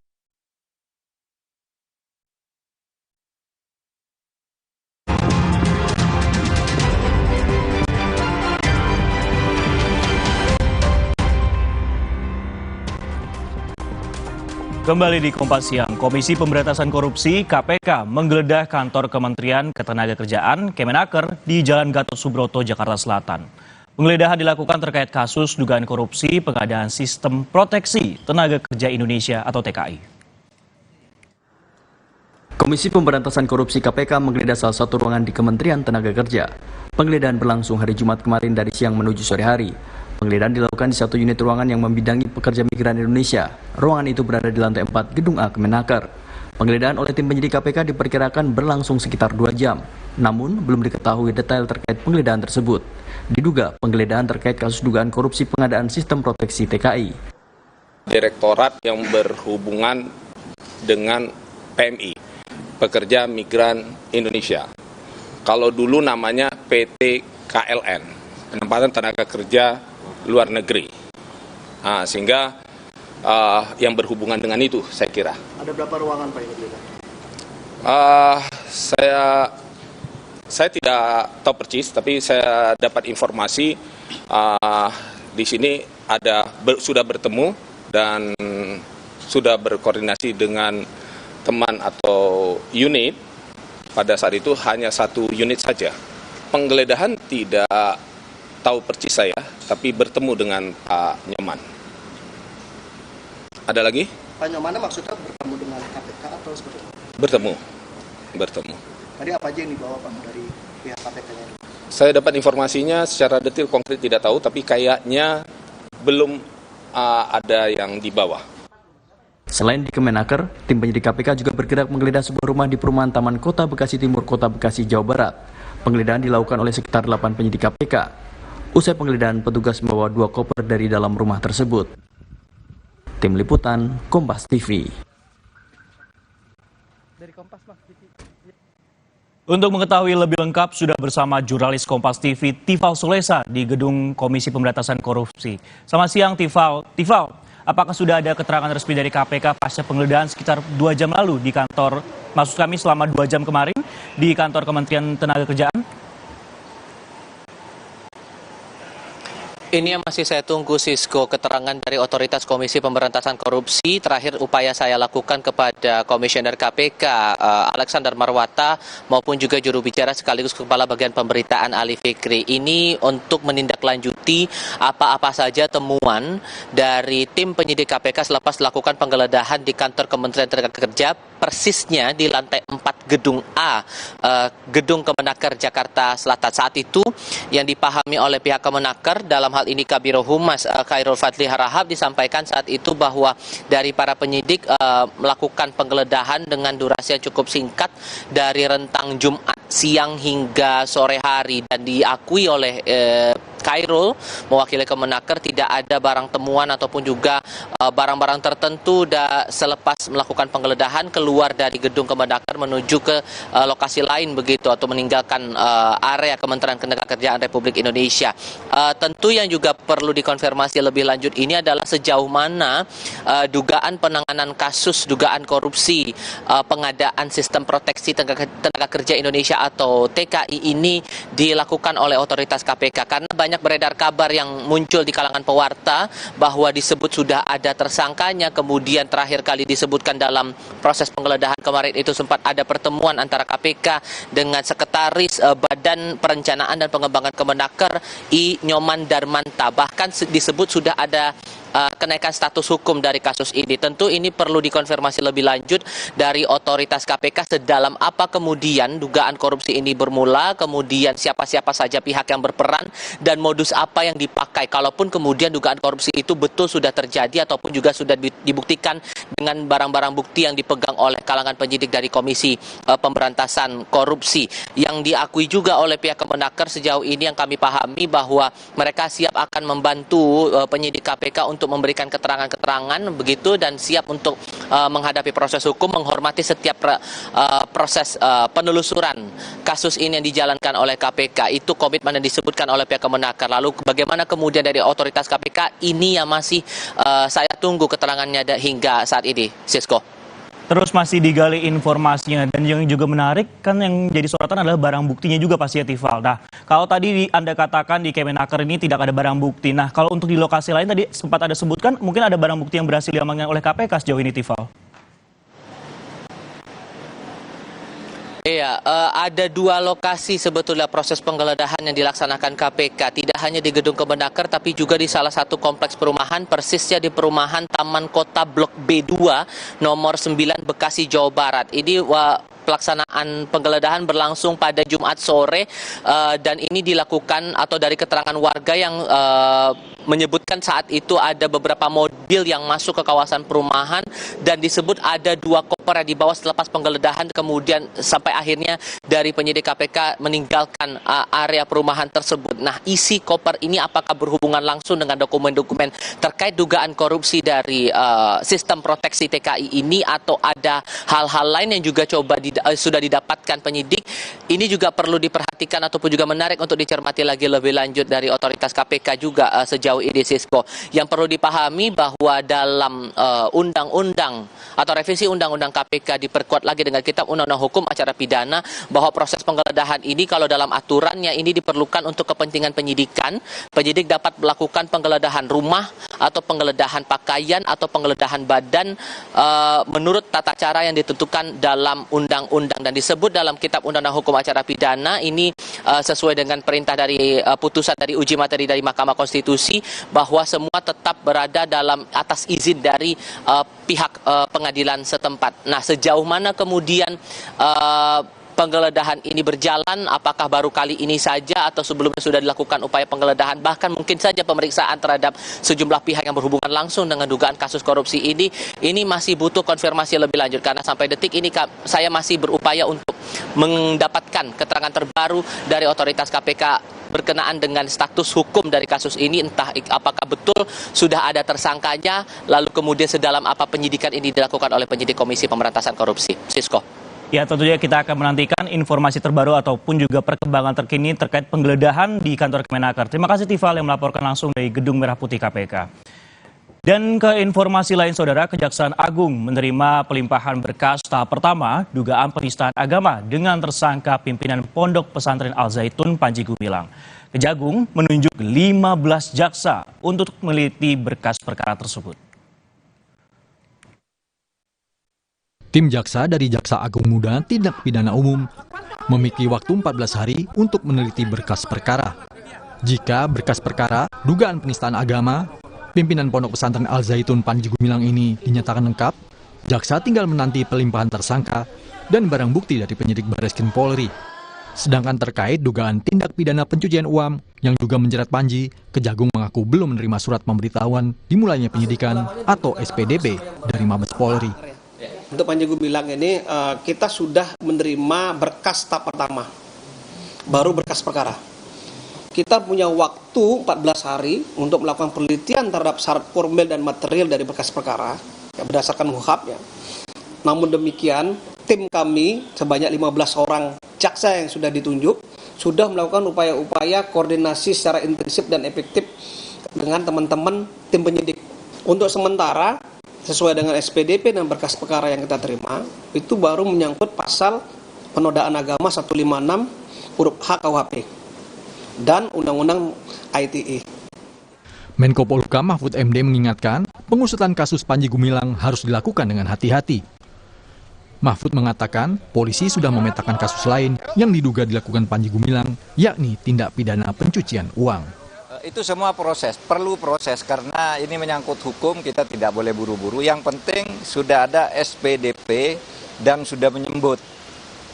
S7: Kembali di Kompas Siang, Komisi Pemberantasan Korupsi KPK menggeledah kantor Kementerian Ketenagakerjaan Kemenaker di Jalan Gatot Subroto, Jakarta Selatan. Penggeledahan dilakukan terkait kasus dugaan korupsi pengadaan Sistem Proteksi Tenaga Kerja Indonesia atau TKI.
S3: Komisi Pemberantasan Korupsi KPK menggeledah salah satu ruangan di Kementerian Tenaga Kerja. Penggeledahan berlangsung hari Jumat kemarin dari siang menuju sore hari. Penggeledahan dilakukan di satu unit ruangan yang membidangi pekerja migran Indonesia. Ruangan itu berada di lantai 4 Gedung A Kemenaker. Penggeledahan oleh tim penyidik KPK diperkirakan berlangsung sekitar 2 jam. Namun, belum diketahui detail terkait penggeledahan tersebut. Diduga penggeledahan terkait kasus dugaan korupsi pengadaan Sistem Proteksi TKI.
S4: Direktorat yang berhubungan dengan PMI, Pekerja Migran Indonesia. Kalau dulu namanya PT KLN, Penempatan Tenaga Kerja Luar Negeri. Sehingga yang berhubungan dengan itu, saya kira.
S13: Ada berapa ruangan Pak ini?
S4: Saya tidak tahu persis, tapi saya dapat informasi di sini sudah bertemu dan sudah berkoordinasi dengan teman atau unit. Pada saat itu hanya 1 unit saja. Penggeledahan tidak tahu persis saya, tapi bertemu dengan Pak Nyoman. Ada lagi?
S13: Pak Nyoman maksudnya bertemu dengan KPK atau seperti apa?
S4: Bertemu.
S13: Tadi apa aja yang dibawa Pak dari pihak KPK-nya?
S4: Saya dapat informasinya secara detail konkret tidak tahu, tapi kayaknya belum ada yang dibawa.
S3: Selain di Kemenaker, tim penyidik KPK juga bergerak menggeledah sebuah rumah di perumahan Taman Kota Bekasi Timur, Kota Bekasi, Jawa Barat. Penggeledahan dilakukan oleh sekitar 8 penyidik KPK. Usai penggeledahan, petugas membawa 2 koper dari dalam rumah tersebut. Tim Liputan, Kompas TV.
S7: Untuk mengetahui lebih lengkap, sudah bersama jurnalis Kompas TV, Tifal Solesa, di Gedung Komisi Pemberantasan Korupsi. Selamat siang, Tifal. Tifal, apakah sudah ada keterangan resmi dari KPK pasca penggeledahan sekitar 2 jam lalu di kantor, maksud kami selama 2 jam kemarin, di kantor Kementerian Tenaga Kerjaan?
S5: Ini yang masih saya tunggu, Sisko, keterangan dari Otoritas Komisi Pemberantasan Korupsi. Terakhir upaya saya lakukan kepada Komisioner KPK Alexander Marwata maupun juga juru bicara sekaligus Kepala Bagian Pemberitaan Ali Fikri ini untuk menindaklanjuti apa-apa saja temuan dari tim penyidik KPK selepas melakukan penggeledahan di kantor Kementerian Tenaga Kerja, persisnya di lantai 4 Gedung A, Gedung Kemenaker Jakarta Selatan. Saat itu yang dipahami oleh pihak Kemenaker, dalam hal ini Kabiro Humas Khairul Fadli Harahap, disampaikan saat itu bahwa dari para penyidik melakukan penggeledahan dengan durasi yang cukup singkat dari rentang Jumat siang hingga sore hari, dan diakui oleh Khairul mewakili Kemenaker tidak ada barang temuan ataupun juga barang-barang tertentu selepas melakukan penggeledahan keluar dari gedung Kemenaker menuju ke lokasi lain begitu atau meninggalkan area Kementerian Ketenagakerjaan Republik Indonesia. Tentu yang juga perlu dikonfirmasi lebih lanjut ini adalah sejauh mana dugaan penanganan kasus dugaan korupsi pengadaan sistem proteksi tenaga kerja Indonesia atau TKI ini dilakukan oleh otoritas KPK, karena banyak beredar kabar yang muncul di kalangan pewarta bahwa disebut sudah ada tersangkanya, kemudian terakhir kali disebutkan dalam proses penggeledahan kemarin itu sempat ada pertemuan antara KPK dengan Sekretaris Badan Perencanaan dan Pengembangan Kemenaker I. Nyoman Darmanta, bahkan disebut sudah ada kenaikan status hukum dari kasus ini. Tentu ini perlu dikonfirmasi lebih lanjut dari otoritas KPK sedalam apa kemudian dugaan korupsi ini bermula, kemudian siapa-siapa saja pihak yang berperan dan modus apa yang dipakai. Kalaupun kemudian dugaan korupsi itu betul sudah terjadi ataupun juga sudah dibuktikan dengan barang-barang bukti yang dipegang oleh kalangan penyidik dari Komisi Pemberantasan Korupsi. Yang diakui juga oleh pihak Kemenaker sejauh ini yang kami pahami bahwa mereka siap akan membantu penyidik KPK untuk memberikan keterangan-keterangan begitu dan siap untuk menghadapi proses hukum, menghormati setiap proses penelusuran kasus ini yang dijalankan oleh KPK. Itu komitmen yang disebutkan oleh pihak Kemenaker. Lalu bagaimana kemudian dari otoritas KPK ini yang masih saya tunggu keterangannya hingga saat ini, Sisko.
S7: Terus masih digali informasinya, dan yang juga menarik kan yang jadi sorotan adalah barang buktinya juga pasti ya, Tifal. Nah, kalau tadi Anda katakan di Kemenaker ini tidak ada barang bukti. Nah, kalau untuk di lokasi lain tadi sempat ada sebutkan mungkin ada barang bukti yang berhasil diamankan oleh KPK sejauh ini, Tifal.
S5: Iya, ada dua lokasi sebetulnya proses penggeledahan yang dilaksanakan KPK. Tidak hanya di gedung Kemenaker, tapi juga di salah satu kompleks perumahan, persisnya di perumahan Taman Kota Blok B2, nomor 9, Bekasi, Jawa Barat. Ini pelaksanaan penggeledahan berlangsung pada Jumat sore dan ini dilakukan atau dari keterangan warga yang menyebutkan saat itu ada beberapa mobil yang masuk ke kawasan perumahan dan disebut ada 2 koper yang dibawa selepas penggeledahan, kemudian sampai akhirnya dari penyidik KPK meninggalkan area perumahan tersebut. Nah, isi koper ini apakah berhubungan langsung dengan dokumen-dokumen terkait dugaan korupsi dari sistem proteksi TKI ini atau ada hal-hal lain yang juga sudah didapatkan penyidik? Ini juga perlu diperhatikan ataupun juga menarik untuk dicermati lagi lebih lanjut dari otoritas KPK juga sejauh ini, Sisko. Yang perlu dipahami bahwa dalam undang-undang atau revisi undang-undang KPK diperkuat lagi dengan Kitab Undang-Undang Hukum Acara Pidana bahwa proses penggeledahan ini kalau dalam aturannya ini diperlukan untuk kepentingan penyidikan. Penyidik dapat melakukan penggeledahan rumah atau penggeledahan pakaian atau penggeledahan badan menurut tata cara yang ditentukan dalam undang-undang dan disebut dalam Kitab Undang-Undang Hukum Acara Pidana ini sesuai dengan perintah dari putusan dari uji materi dari Mahkamah Konstitusi bahwa semua tetap berada dalam atas izin dari pihak pengadilan setempat. Nah, sejauh mana kemudian penggeledahan ini berjalan, apakah baru kali ini saja atau sebelumnya sudah dilakukan upaya penggeledahan, bahkan mungkin saja pemeriksaan terhadap sejumlah pihak yang berhubungan langsung dengan dugaan kasus korupsi ini masih butuh konfirmasi lebih lanjut, karena sampai detik ini saya masih berupaya untuk mendapatkan keterangan terbaru dari otoritas KPK berkenaan dengan status hukum dari kasus ini, entah apakah betul sudah ada tersangkanya, lalu kemudian sedalam apa penyidikan ini dilakukan oleh penyidik Komisi Pemberantasan Korupsi. Sisko.
S7: Ya, tentunya kita akan menantikan informasi terbaru ataupun juga perkembangan terkini terkait penggeledahan di kantor Kemenaker. Terima kasih Tifal yang melaporkan langsung dari Gedung Merah Putih KPK. Dan ke informasi lain, Saudara, Kejaksaan Agung menerima pelimpahan berkas tahap pertama dugaan penistaan agama dengan tersangka pimpinan Pondok Pesantren Al Zaitun Panji Gumilang. Kejagung menunjuk 15 jaksa untuk meneliti berkas perkara tersebut.
S6: Tim jaksa dari Jaksa Agung Muda Tindak Pidana Umum memiliki waktu 14 hari untuk meneliti berkas perkara. Jika berkas perkara dugaan penistaan agama pimpinan Pondok Pesantren Al Zaitun Panji Gumilang ini dinyatakan lengkap, jaksa tinggal menanti pelimpahan tersangka dan barang bukti dari penyidik Barreskrim Polri. Sedangkan terkait dugaan tindak pidana pencucian uang yang juga menjerat Panji, Kejagung mengaku belum menerima surat pemberitahuan dimulainya penyidikan atau SPDP dari Mabes Polri.
S8: Untuk Panji Gumilang ini kita sudah menerima berkas tahap pertama, baru berkas perkara. kita punya waktu 14 hari untuk melakukan penelitian terhadap syarat formil dan material dari berkas perkara berdasarkan KUHP ya. Namun demikian, tim kami sebanyak 15 orang jaksa yang sudah ditunjuk sudah melakukan upaya-upaya koordinasi secara intensif dan efektif dengan teman-teman tim penyidik. Untuk sementara, sesuai dengan SPDP dan berkas perkara yang kita terima, itu baru menyangkut pasal penodaan agama 156 huruf H KUHP dan Undang-Undang ITE.
S6: Menko Polhukam Mahfud MD mengingatkan, pengusutan kasus Panji Gumilang harus dilakukan dengan hati-hati. Mahfud mengatakan, polisi sudah memetakan kasus lain yang diduga dilakukan Panji Gumilang, yakni tindak pidana pencucian uang.
S9: Itu semua proses, perlu proses karena ini menyangkut hukum, kita tidak boleh buru-buru. Yang penting sudah ada SPDP dan sudah menyebut,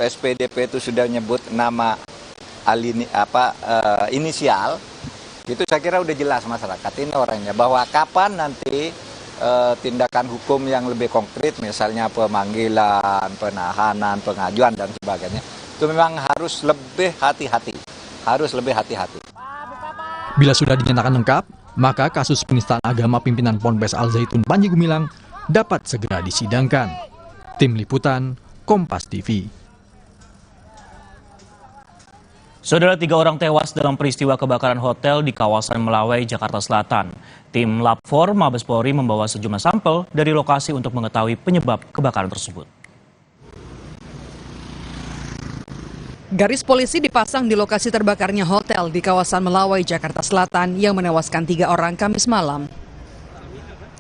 S9: SPDP itu sudah menyebut nama inisial. Itu saya kira udah jelas masyarakat ini orangnya, bahwa kapan nanti tindakan hukum yang lebih konkret, misalnya pemanggilan, penahanan, pengajuan, dan sebagainya, itu memang harus lebih hati-hati.
S6: Bila sudah dinyatakan lengkap, maka kasus penistaan agama pimpinan Ponpes Al Zaitun Panji Gumilang dapat segera disidangkan. Tim Liputan, Kompas TV.
S7: Saudara, 3 orang tewas dalam peristiwa kebakaran hotel di kawasan Melawai, Jakarta Selatan. Tim Lab 4 Mabes Polri membawa sejumlah sampel dari lokasi untuk mengetahui penyebab kebakaran tersebut.
S17: Garis polisi dipasang di lokasi terbakarnya hotel di kawasan Melawai, Jakarta Selatan yang menewaskan 3 orang Kamis malam.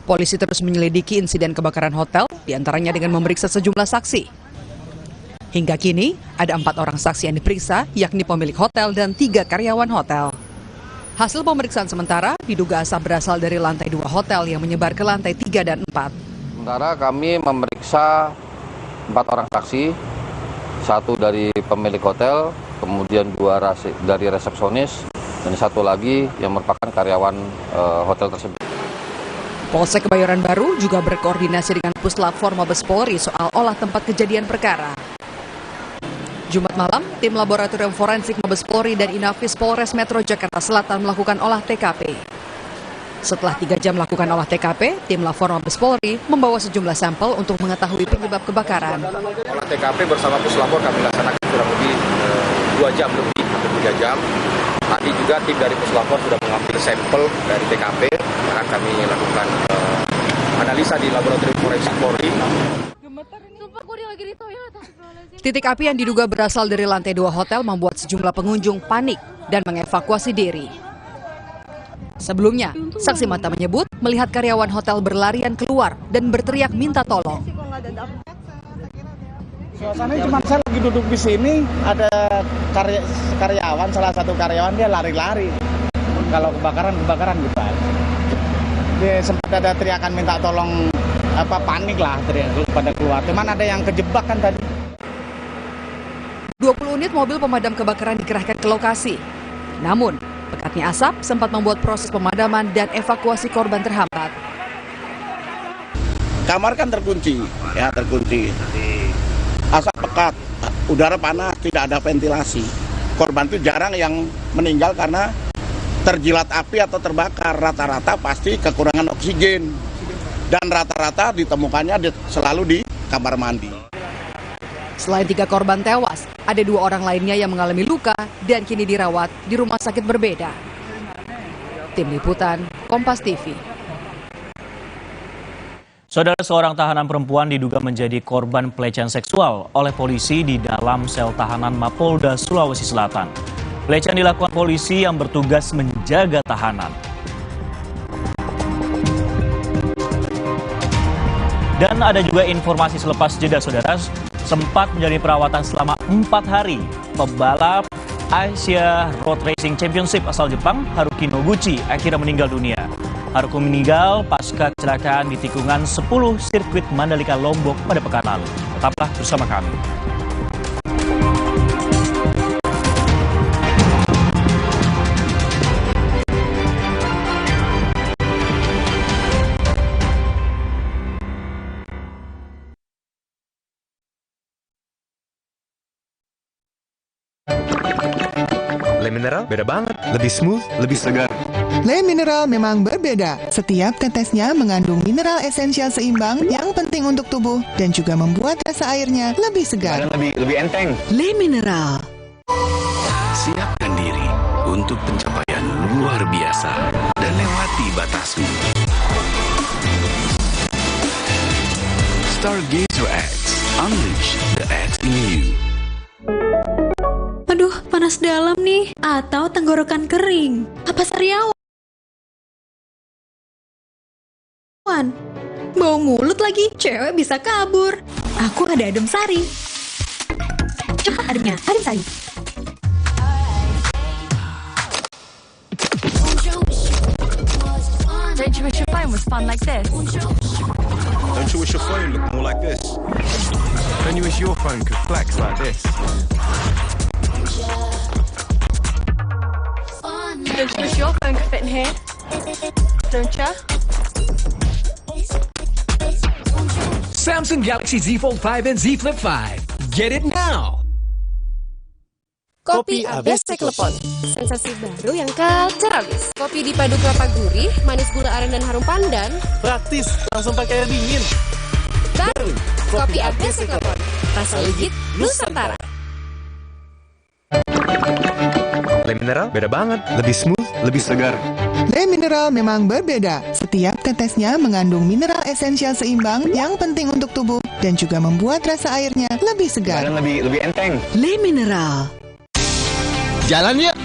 S17: Polisi terus menyelidiki insiden kebakaran hotel, diantaranya dengan memeriksa sejumlah saksi. Hingga kini, ada 4 orang saksi yang diperiksa, yakni pemilik hotel dan 3 karyawan hotel. Hasil pemeriksaan sementara, diduga asap berasal dari lantai 2 hotel yang menyebar ke lantai 3 dan 4.
S10: Sementara kami memeriksa 4 orang saksi, 1 dari pemilik hotel, kemudian 2 dari resepsionis, dan 1 lagi yang merupakan karyawan hotel tersebut.
S17: Polsek Kebayoran Baru juga berkoordinasi dengan Puslap 4 Mabes Polri soal olah tempat kejadian perkara. Jumat malam, tim Laboratorium Forensik Mabes Polri dan Inafis Polres Metro Jakarta Selatan melakukan olah TKP. Setelah 3 jam melakukan olah TKP, tim Lab 4 Mabes Polri membawa sejumlah sampel untuk mengetahui penyebab kebakaran.
S11: Olah TKP bersama Puslap 4 kami laksanakan kurang lebih 2 jam lebih, hampir 3 jam. Tadi juga tim dari Puslap 4 sudah mengambil sampel dari TKP, akan kami lakukan analisa di Laboratorium Forensik Polri.
S17: Titik api yang diduga berasal dari lantai 2 hotel membuat sejumlah pengunjung panik dan mengevakuasi diri. Sebelumnya, saksi mata menyebut melihat karyawan hotel berlarian keluar dan berteriak minta tolong.
S14: Suasananya cuma saya lagi duduk di sini, ada karyawan, salah satu karyawan dia lari-lari. Kalau kebakaran gitu aja. Dia sempat ada teriakan minta tolong, panik lah pada keluar. Cuman ada yang kejebak kan tadi.
S17: 20 unit mobil pemadam kebakaran dikerahkan ke lokasi. Namun, pekatnya asap sempat membuat proses pemadaman dan evakuasi korban terhambat.
S14: Kamar kan terkunci. Asap pekat, udara panas, tidak ada ventilasi. Korban itu jarang yang meninggal karena terjilat api atau terbakar. Rata-rata pasti kekurangan oksigen. Dan rata-rata ditemukannya selalu di kamar mandi.
S17: Selain 3 korban tewas, ada 2 orang lainnya yang mengalami luka dan kini dirawat di rumah sakit berbeda. Tim Liputan, Kompas TV.
S7: Saudara, seorang tahanan perempuan diduga menjadi korban pelecehan seksual oleh polisi di dalam sel tahanan Mapolda Sulawesi Selatan. Pelecehan dilakukan polisi yang bertugas menjaga tahanan. Dan ada juga informasi selepas jeda, saudara, sempat menjadi perawatan selama 4 hari. Pebalap Asia Road Racing Championship asal Jepang, Haruki Noguchi, akhirnya meninggal dunia. Haruki meninggal pasca kecelakaan di tikungan 10 sirkuit Mandalika Lombok pada pekan lalu. Tetaplah bersama kami.
S16: Lemon
S12: Mineral beda banget, lebih smooth, lebih segar.
S2: Le Mineral memang berbeda. Setiap tetesnya mengandung mineral esensial seimbang yang penting untuk tubuh dan juga membuat rasa airnya lebih segar.
S12: Dan lebih enteng.
S17: Le Mineral.
S21: Siapkan diri untuk pencapaian luar biasa dan lewati batasmu. Stargazer X, unleash the X in you.
S20: Aduh, panas dalam nih. Atau tenggorokan kering. Apa sariawan? Bau mulut lagi, cewek bisa kabur. Aku ada adem sari. Cepat ademnya, adem sari.
S15: Don't you wish your phone was fun like this?
S12: Don't you wish your phone looked more like this? Don't you wish your phone could flex like this?
S15: Don't you wish your phone could fit in here? Don't you?
S16: Samsung Galaxy Z Fold 5 and Z Flip 5. Get it now!
S18: Kopi Abes Teklepon, sensasi baru yang kacau abis. Kopi dipadu kelapa gurih, manis gula aren dan harum pandan.
S16: Praktis, langsung pakai air dingin.
S18: Baru, Kopi Abes Teklepon, rasa legit Nusantara.
S12: Le Mineral beda banget, lebih smooth, lebih segar.
S2: Le Mineral memang berbeda. Setiap tetesnya mengandung mineral esensial seimbang yang penting untuk tubuh dan juga membuat rasa airnya lebih segar.
S12: Dan lebih enteng.
S17: Le Mineral.
S16: Jalan yuk!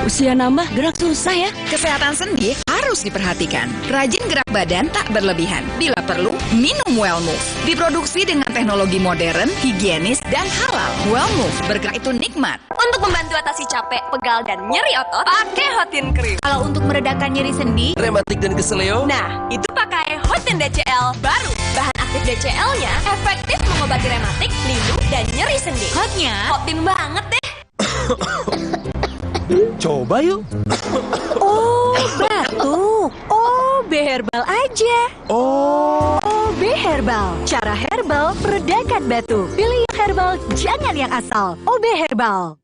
S17: Usia nambah, gerak susah ya. Kesehatan sendi harus diperhatikan. Rajin gerak badan tak berlebihan. Bila perlu, minum Well Move. Diproduksi dengan teknologi modern, higienis, dan halal. Well Move, bergerak itu nikmat.
S24: Untuk membantu atasi capek, pegal, dan nyeri otot, pakai Hotin Cream.
S20: Kalau untuk meredakan nyeri sendi,
S16: rematik dan keseleo,
S24: nah, itu pakai Hotin DCL baru. Bahan aktif DCL-nya efektif mengobati rematik, lindung, dan nyeri sendi.
S20: hotnya
S24: Hotin banget deh.
S16: coba yuk!
S20: oh batuk. OB Herbal aja. OB Herbal, cara herbal meredakan batuk. Pilih yang herbal, jangan yang asal. OB Herbal.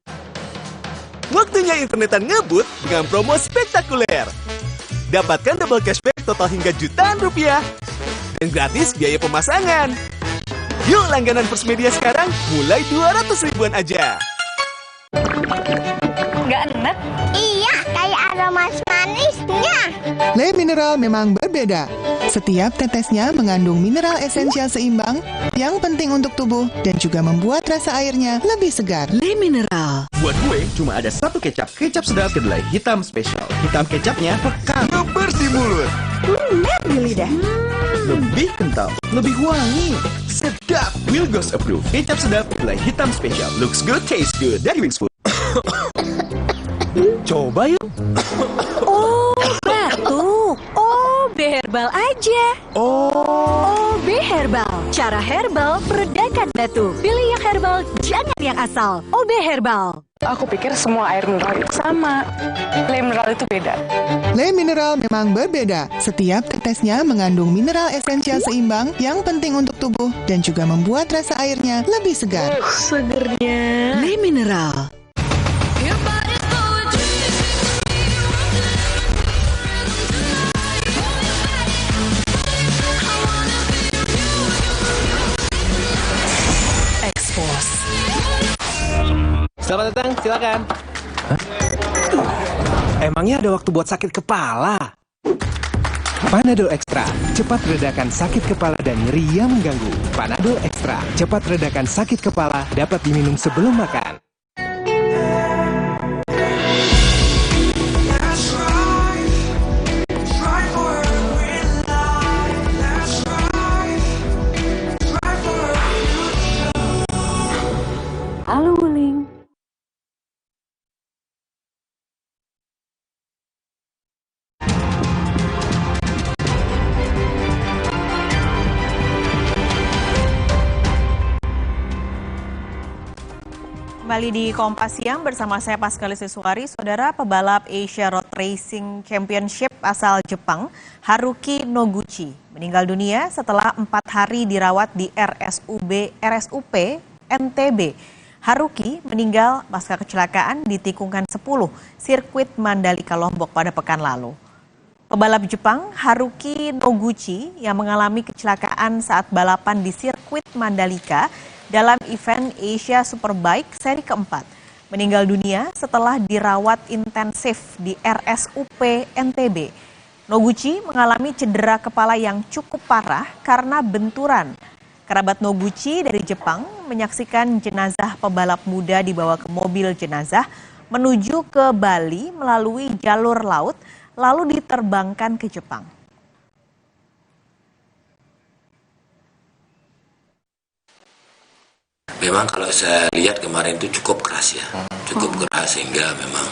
S16: Waktunya internetan ngebut dengan promo spektakuler. Dapatkan double cashback total hingga jutaan rupiah. Dan gratis biaya pemasangan. Yuk langganan First Media sekarang mulai 200 ribuan aja.
S18: Nggak enak?
S23: Iya, kayak aroma manisnya.
S2: Le Mineral memang berbeda. Setiap tetesnya mengandung mineral esensial seimbang yang penting untuk tubuh dan juga membuat rasa airnya lebih segar.
S17: Le Mineral.
S19: Buat gue cuma ada satu kecap sedap kedelai hitam spesial. Hitam kecapnya pekat, ngeber di mulut.
S23: Lumer di lidah.
S19: Lebih kental, lebih wangi, sedap. Wilgos approve. Kecap sedap kedelai hitam spesial. Looks good, tastes good. Dari Wings Food.
S16: Coba yuk!
S20: Oh batuk. OB Herbal aja. OB Herbal, cara herbal meredakan batuk. Pilih yang herbal, jangan yang asal. OB Herbal.
S1: Aku pikir semua air mineral itu sama. Le Mineral itu beda.
S2: Le Mineral memang berbeda. Setiap tetesnya mengandung mineral esensial seimbang yang penting untuk tubuh dan juga membuat rasa airnya lebih segar.
S20: Segernya.
S17: Le Mineral.
S16: Selamat datang, silakan. Emangnya ada waktu buat sakit kepala? Panadol Extra, cepat redakan sakit kepala dan nyeri yang mengganggu. Panadol Extra, cepat redakan sakit kepala, dapat diminum sebelum makan.
S18: Halo Wuling.
S26: Kembali di Kompas Siang bersama saya Pascal Siswari. Saudara, pebalap Asia Road Racing Championship asal Jepang, Haruki Noguchi, meninggal dunia setelah 4 hari dirawat di RSUP NTB. Haruki meninggal pasca kecelakaan di tikungan 10 sirkuit Mandalika Lombok pada pekan lalu. Pebalap Jepang Haruki Noguchi yang mengalami kecelakaan saat balapan di sirkuit Mandalika dalam event Asia Superbike seri keempat meninggal dunia setelah dirawat intensif di RSUP NTB. Noguchi mengalami cedera kepala yang cukup parah karena benturan. Kerabat Noguchi dari Jepang menyaksikan jenazah pebalap muda dibawa ke mobil jenazah menuju ke Bali melalui jalur laut lalu diterbangkan ke Jepang.
S3: Memang kalau saya lihat kemarin itu cukup keras ya, cukup keras sehingga memang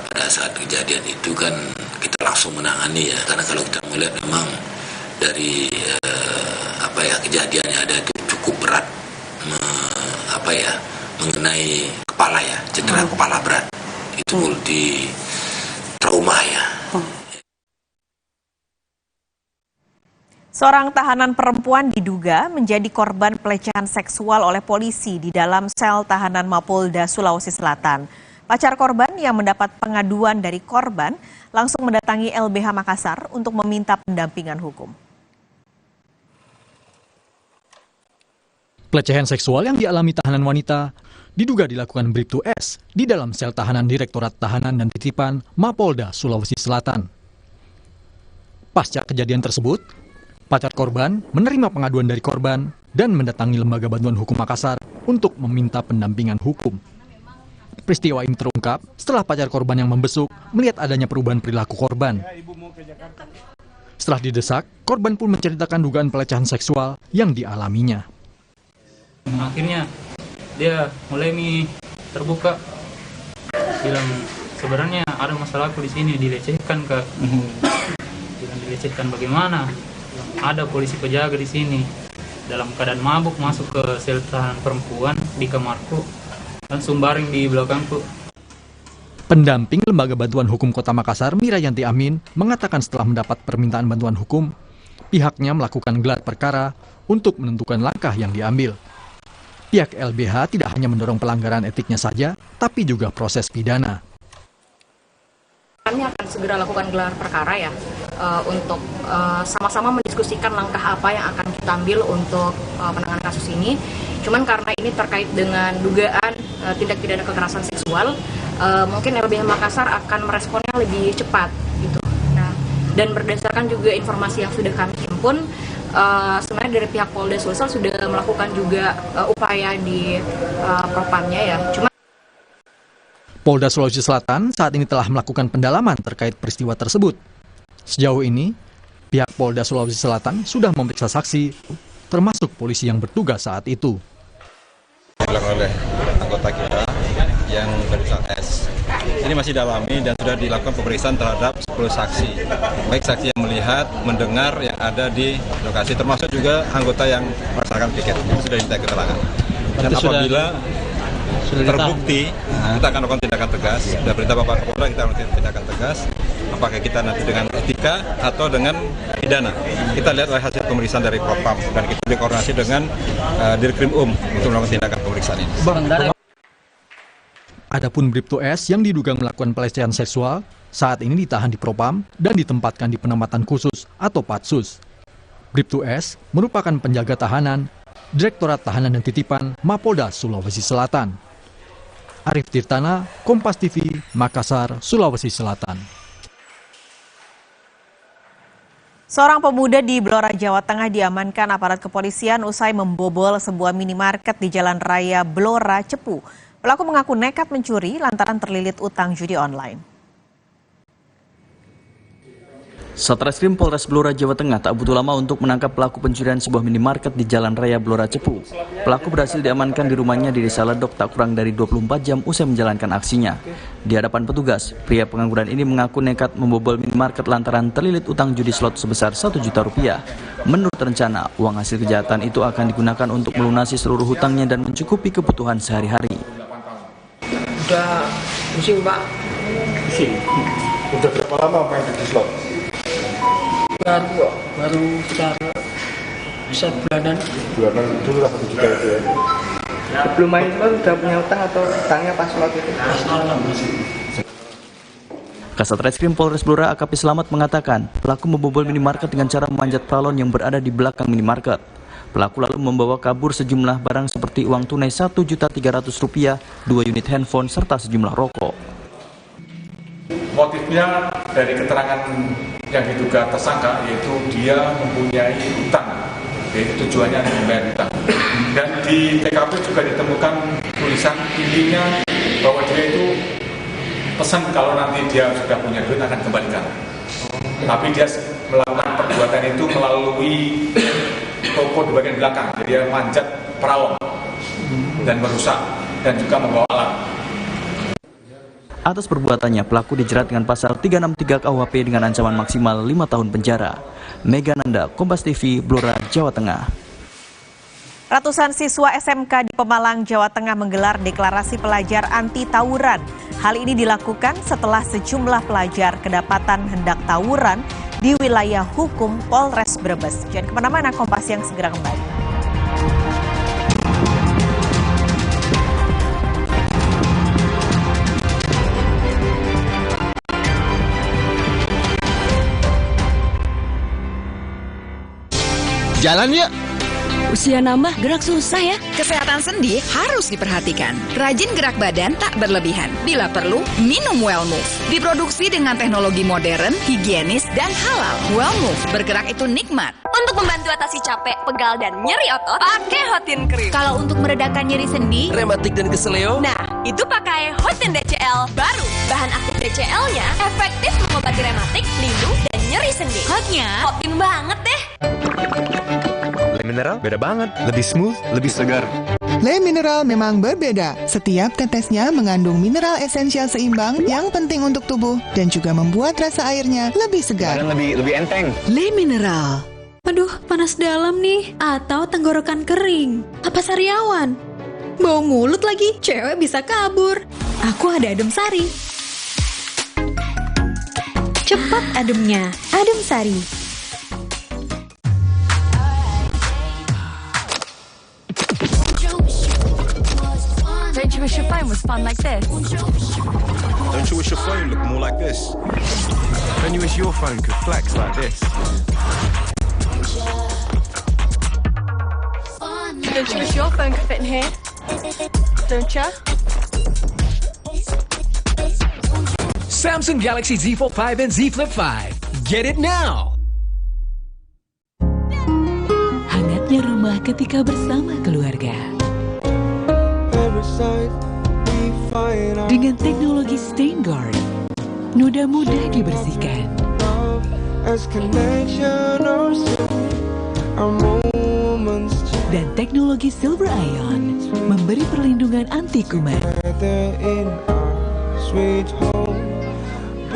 S3: pada saat kejadian itu kan kita langsung menangani ya, karena kalau kita melihat memang dari kejadian yang ada itu cukup berat, mengenai kepala ya, cedera kepala berat, itu multi trauma ya.
S26: Seorang tahanan perempuan diduga menjadi korban pelecehan seksual oleh polisi di dalam sel tahanan Mapolda Sulawesi Selatan. Pacar korban yang mendapat pengaduan dari korban langsung mendatangi LBH Makassar untuk meminta pendampingan hukum.
S6: Pelecehan seksual yang dialami tahanan wanita diduga dilakukan Bribtu S di dalam sel tahanan Direktorat Tahanan dan Titipan Mapolda Sulawesi Selatan. Pasca kejadian tersebut, pacar korban menerima pengaduan dari korban dan mendatangi Lembaga Bantuan Hukum Makassar untuk meminta pendampingan hukum. Peristiwa ini terungkap setelah pacar korban yang membesuk melihat adanya perubahan perilaku korban. Setelah didesak, korban pun menceritakan dugaan pelecehan seksual yang dialaminya.
S4: Akhirnya dia mulai terbuka, bilang sebenarnya ada masalahku di sini, dilecehkan Kak. Bilang dilecehkan bagaimana? Ada polisi penjaga di sini dalam keadaan mabuk masuk ke sel tahanan perempuan di kamarku, langsung baring di belakangku.
S6: Pendamping Lembaga Bantuan Hukum Kota Makassar, Mirayanti Amin, mengatakan setelah mendapat permintaan bantuan hukum, pihaknya melakukan gelar perkara untuk menentukan langkah yang diambil. Pihak LBH tidak hanya mendorong pelanggaran etiknya saja, tapi juga proses pidana.
S5: Kami akan segera lakukan gelar perkara ya, untuk sama-sama mendiskusikan langkah apa yang akan kita ambil untuk penanganan kasus ini. Cuman karena ini terkait dengan dugaan tindak pidana kekerasan seksual, mungkin LBH Makassar akan meresponnya lebih cepat gitu. Nah, dan berdasarkan juga informasi yang sudah kami himpun, sebenarnya dari pihak Polda Sulsel sudah melakukan juga upaya di propamnya ya.
S6: Polda Sulawesi Selatan saat ini telah melakukan pendalaman terkait peristiwa tersebut. Sejauh ini, pihak Polda Sulawesi Selatan sudah memeriksa saksi, termasuk polisi yang bertugas saat itu.
S13: Dilakukan oleh anggota kita yang berinisial S. Ini masih dalami dan sudah dilakukan pemeriksaan terhadap 10 saksi. Baik saksi yang melihat, mendengar yang ada di lokasi, termasuk juga anggota yang melaksanakan piket. Itu sudah diminta keterangan. Dan apabila terbukti, kita akan lakukan tindakan tegas. Sudah perintah Bapak Kapolda, kita lakukan tindakan tegas. Apakah kita nanti dengan etika atau dengan pidana. Kita lihat hasil pemeriksaan dari Propam dan kita berkoordinasi dengan Dirkrim untuk melakukan tindakan pemeriksaan ini.
S6: Adapun Bribtu S yang diduga melakukan pelecehan seksual saat ini ditahan di Propam dan ditempatkan di penempatan khusus atau Patsus. Bribtu S merupakan penjaga tahanan Direktorat Tahanan dan Titipan Mapolda Sulawesi Selatan. Arif Tirtana, Kompas TV, Makassar, Sulawesi Selatan.
S26: Seorang pemuda di Blora, Jawa Tengah diamankan aparat kepolisian usai membobol sebuah minimarket di Jalan Raya Blora, Cepu. Pelaku mengaku nekat mencuri lantaran terlilit utang judi online.
S22: Satreskrim Polres Blora, Jawa Tengah tak butuh lama untuk menangkap pelaku pencurian sebuah minimarket di Jalan Raya Blora, Cepu. Pelaku berhasil diamankan di rumahnya di Desa Ledok tak kurang dari 24 jam usai menjalankan aksinya. Di hadapan petugas, pria pengangguran ini mengaku nekat membobol minimarket lantaran terlilit utang judi slot sebesar Rp1 juta. Menurut rencana, uang hasil kejahatan itu akan digunakan untuk melunasi seluruh hutangnya dan mencukupi kebutuhan sehari-hari.
S25: Udah pusing, Pak.
S27: Pusing? Udah berapa lama main di slot?
S25: Baru sekitar bisa bulanan.
S27: Bulanan dulu lah 1 juta itu ya.
S25: Sebelum main itu udah punya utang atau utangnya pas waktu itu?
S22: Kasat Reskrim Polres Blora AKP Slamet mengatakan pelaku membobol minimarket dengan cara memanjat plafon yang berada di belakang minimarket. Pelaku lalu membawa kabur sejumlah barang seperti uang tunai Rp1.300.000, 2 unit handphone, serta sejumlah rokok.
S7: Motifnya dari keterangan yang diduga tersangka yaitu dia mempunyai utang, yaitu tujuannya membayar utang. Dan di TKP juga ditemukan tulisan intinya bahwa dia itu pesan kalau nanti dia sudah punya duit akan kembalikan. Tapi dia melakukan perbuatan itu melalui toko di bagian belakang, jadi dia manjat peralon dan merusak dan juga membawa alat.
S22: Atas perbuatannya, pelaku dijerat dengan pasal 363 KUHP dengan ancaman maksimal 5 tahun penjara. Mega Nanda, Kompas TV, Blora, Jawa Tengah.
S26: Ratusan siswa SMK di Pemalang, Jawa Tengah menggelar deklarasi pelajar anti tawuran. Hal ini dilakukan setelah sejumlah pelajar kedapatan hendak tawuran di wilayah hukum Polres Brebes. Jangan kemana-mana, Kompas yang segera kembali.
S19: Jalan yuk!
S8: Usia nambah, gerak susah ya. Kesehatan sendi harus diperhatikan. Rajin gerak badan tak berlebihan. Bila perlu, minum Wellmove. Diproduksi dengan teknologi modern, higienis, dan halal. Wellmove, bergerak itu nikmat.
S24: Untuk membantu atasi capek, pegal, dan nyeri otot, pakai Hotin Cream.
S8: Kalau untuk meredakan nyeri sendi,
S19: rematik dan keseleo,
S24: nah, itu pakai Hotin DCL baru. Bahan aktif DCL-nya efektif mengobati rematik, lindung, dan nyeri sendi.
S8: Hotnya
S24: Hotin banget deh.
S9: Le Mineral beda banget, lebih smooth, lebih segar.
S2: Le Mineral memang berbeda. Setiap tetesnya mengandung mineral esensial seimbang yang penting untuk tubuh dan juga membuat rasa airnya lebih segar.
S9: Dan lebih enteng.
S8: Le Mineral.
S10: Aduh, panas dalam nih. Atau tenggorokan kering. Apa sariawan? Bau mulut lagi, cewek bisa kabur. Aku ada adem sari. Cepat ademnya, adem sari.
S24: Don't you wish your phone was fun like this?
S12: Don't you wish your phone looked more like this?
S27: Don't you wish your phone could flex like this?
S15: Don't you wish your phone could fit in here? Don't you?
S11: Samsung Galaxy Z Fold 5 and Z Flip 5. Get it now!
S14: Hangatnya rumah ketika bersama keluarga. Dengan teknologi Stain Guard, noda mudah dibersihkan. Dan teknologi Silver Ion memberi perlindungan anti kuman.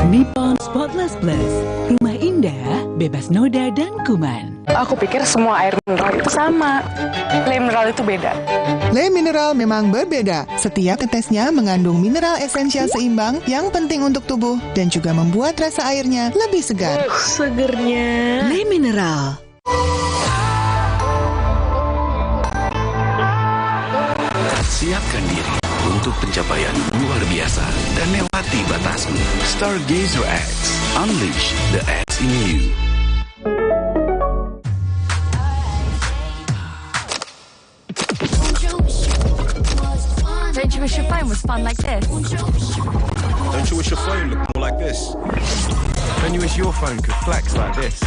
S14: Nippon Spotless Plus, rumah indah, bebas noda dan kuman.
S1: Aku pikir semua air mineral itu sama. Le Mineral itu beda.
S2: Le Mineral memang berbeda. Setiap tetesnya mengandung mineral esensial seimbang yang penting untuk tubuh dan juga membuat rasa airnya lebih segar.
S10: Segernya.
S14: Le Mineral.
S21: Siapkan diri untuk pencapaian luar biasa dan lewati batasmu. Stargazer X, unleash the X in you.
S24: Don't you wish your phone was fun like this?
S12: Don't you wish your phone looked more like this?
S27: Don't you wish your phone could flex like this?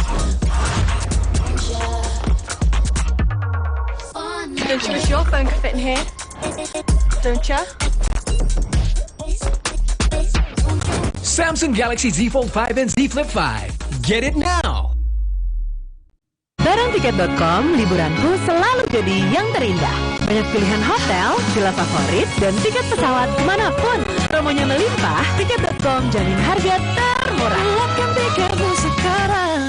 S15: Don't you wish your phone could fit in here? Don't you?
S11: Samsung Galaxy Z Fold 5 and Z Flip 5. Get it now!
S20: Barang tiket.com, liburanku selalu jadi yang terindah. Banyak pilihan hotel, villa favorit, dan tiket pesawat kemanapun. Promonya melimpah, tiket.com jamin harga termurah. Dapatkan tiketmu sekarang.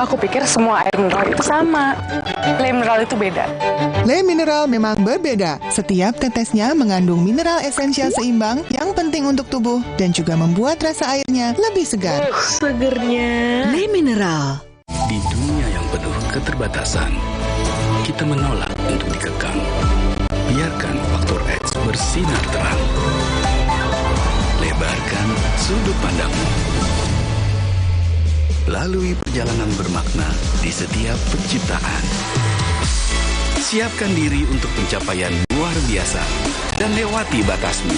S1: Aku pikir semua air mineral itu sama. Le Mineral itu beda.
S2: Le Mineral memang berbeda. Setiap tetesnya mengandung mineral esensial seimbang yang penting untuk tubuh dan juga membuat rasa airnya lebih segar.
S10: Segernya.
S14: Le Mineral.
S21: Di dunia yang penuh keterbatasan, kita menolak untuk dikekang. Biarkan faktor X bersinar terang. Lebarkan sudut pandangmu. Lalui perjalanan bermakna di setiap penciptaan. Siapkan diri untuk pencapaian luar biasa dan lewati batasmu.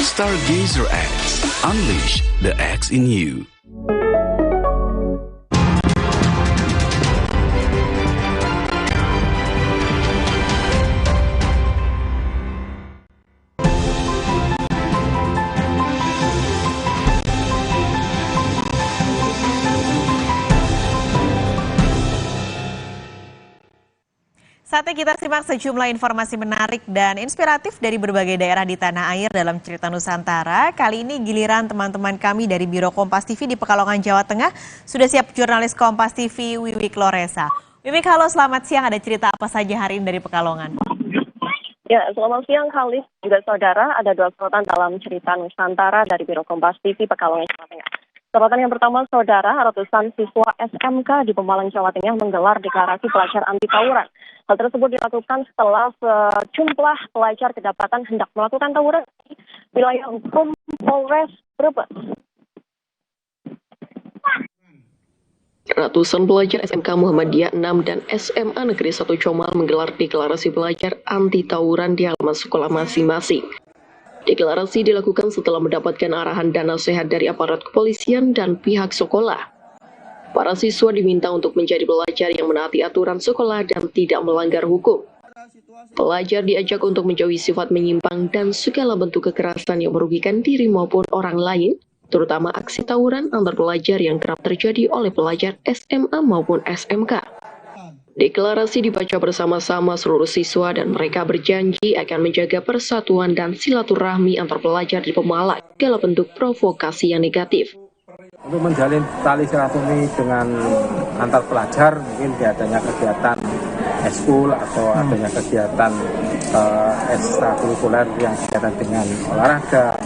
S21: Stargazer X. Unleash the X in you.
S26: Saatnya kita simak sejumlah informasi menarik dan inspiratif dari berbagai daerah di tanah air dalam Cerita Nusantara. Kali ini giliran teman-teman kami dari Biro Kompas TV di Pekalongan, Jawa Tengah. Sudah siap jurnalis Kompas TV Wiwik Loresa. Wiwik, halo, selamat siang. Ada cerita apa saja hari ini dari Pekalongan?
S3: Ya, selamat siang Khalis, juga saudara. Ada dua sorotan dalam Cerita Nusantara dari Biro Kompas TV Pekalongan, Jawa Tengah. Sorotan yang pertama, saudara, ratusan siswa SMK di Pemalang, Jawa Tengah menggelar deklarasi pelajar anti tawuran. Hal tersebut dilakukan setelah sejumlah pelajar kedapatan hendak melakukan tawuran di wilayah hukum Polres Brebes.
S4: Ratusan pelajar SMK Muhammadiyah 6 dan SMA Negeri 1 Comal menggelar deklarasi pelajar anti tawuran di halaman sekolah masing-masing. Deklarasi dilakukan setelah mendapatkan arahan dan nasihat dari aparat kepolisian dan pihak sekolah. Para siswa diminta untuk menjadi pelajar yang menaati aturan sekolah dan tidak melanggar hukum. Pelajar diajak untuk menjauhi sifat menyimpang dan segala bentuk kekerasan yang merugikan diri maupun orang lain, terutama aksi tawuran antar pelajar yang kerap terjadi oleh pelajar SMA maupun SMK. Deklarasi dibaca bersama-sama seluruh siswa dan mereka berjanji akan menjaga persatuan dan silaturahmi antar pelajar di Pemalang dalam bentuk provokasi yang negatif.
S5: Untuk menjalin tali silaturahmi dengan antar pelajar, mungkin adanya kegiatan eskul atau adanya kegiatan ekstrakurikuler yang berkaitan dengan olahraga,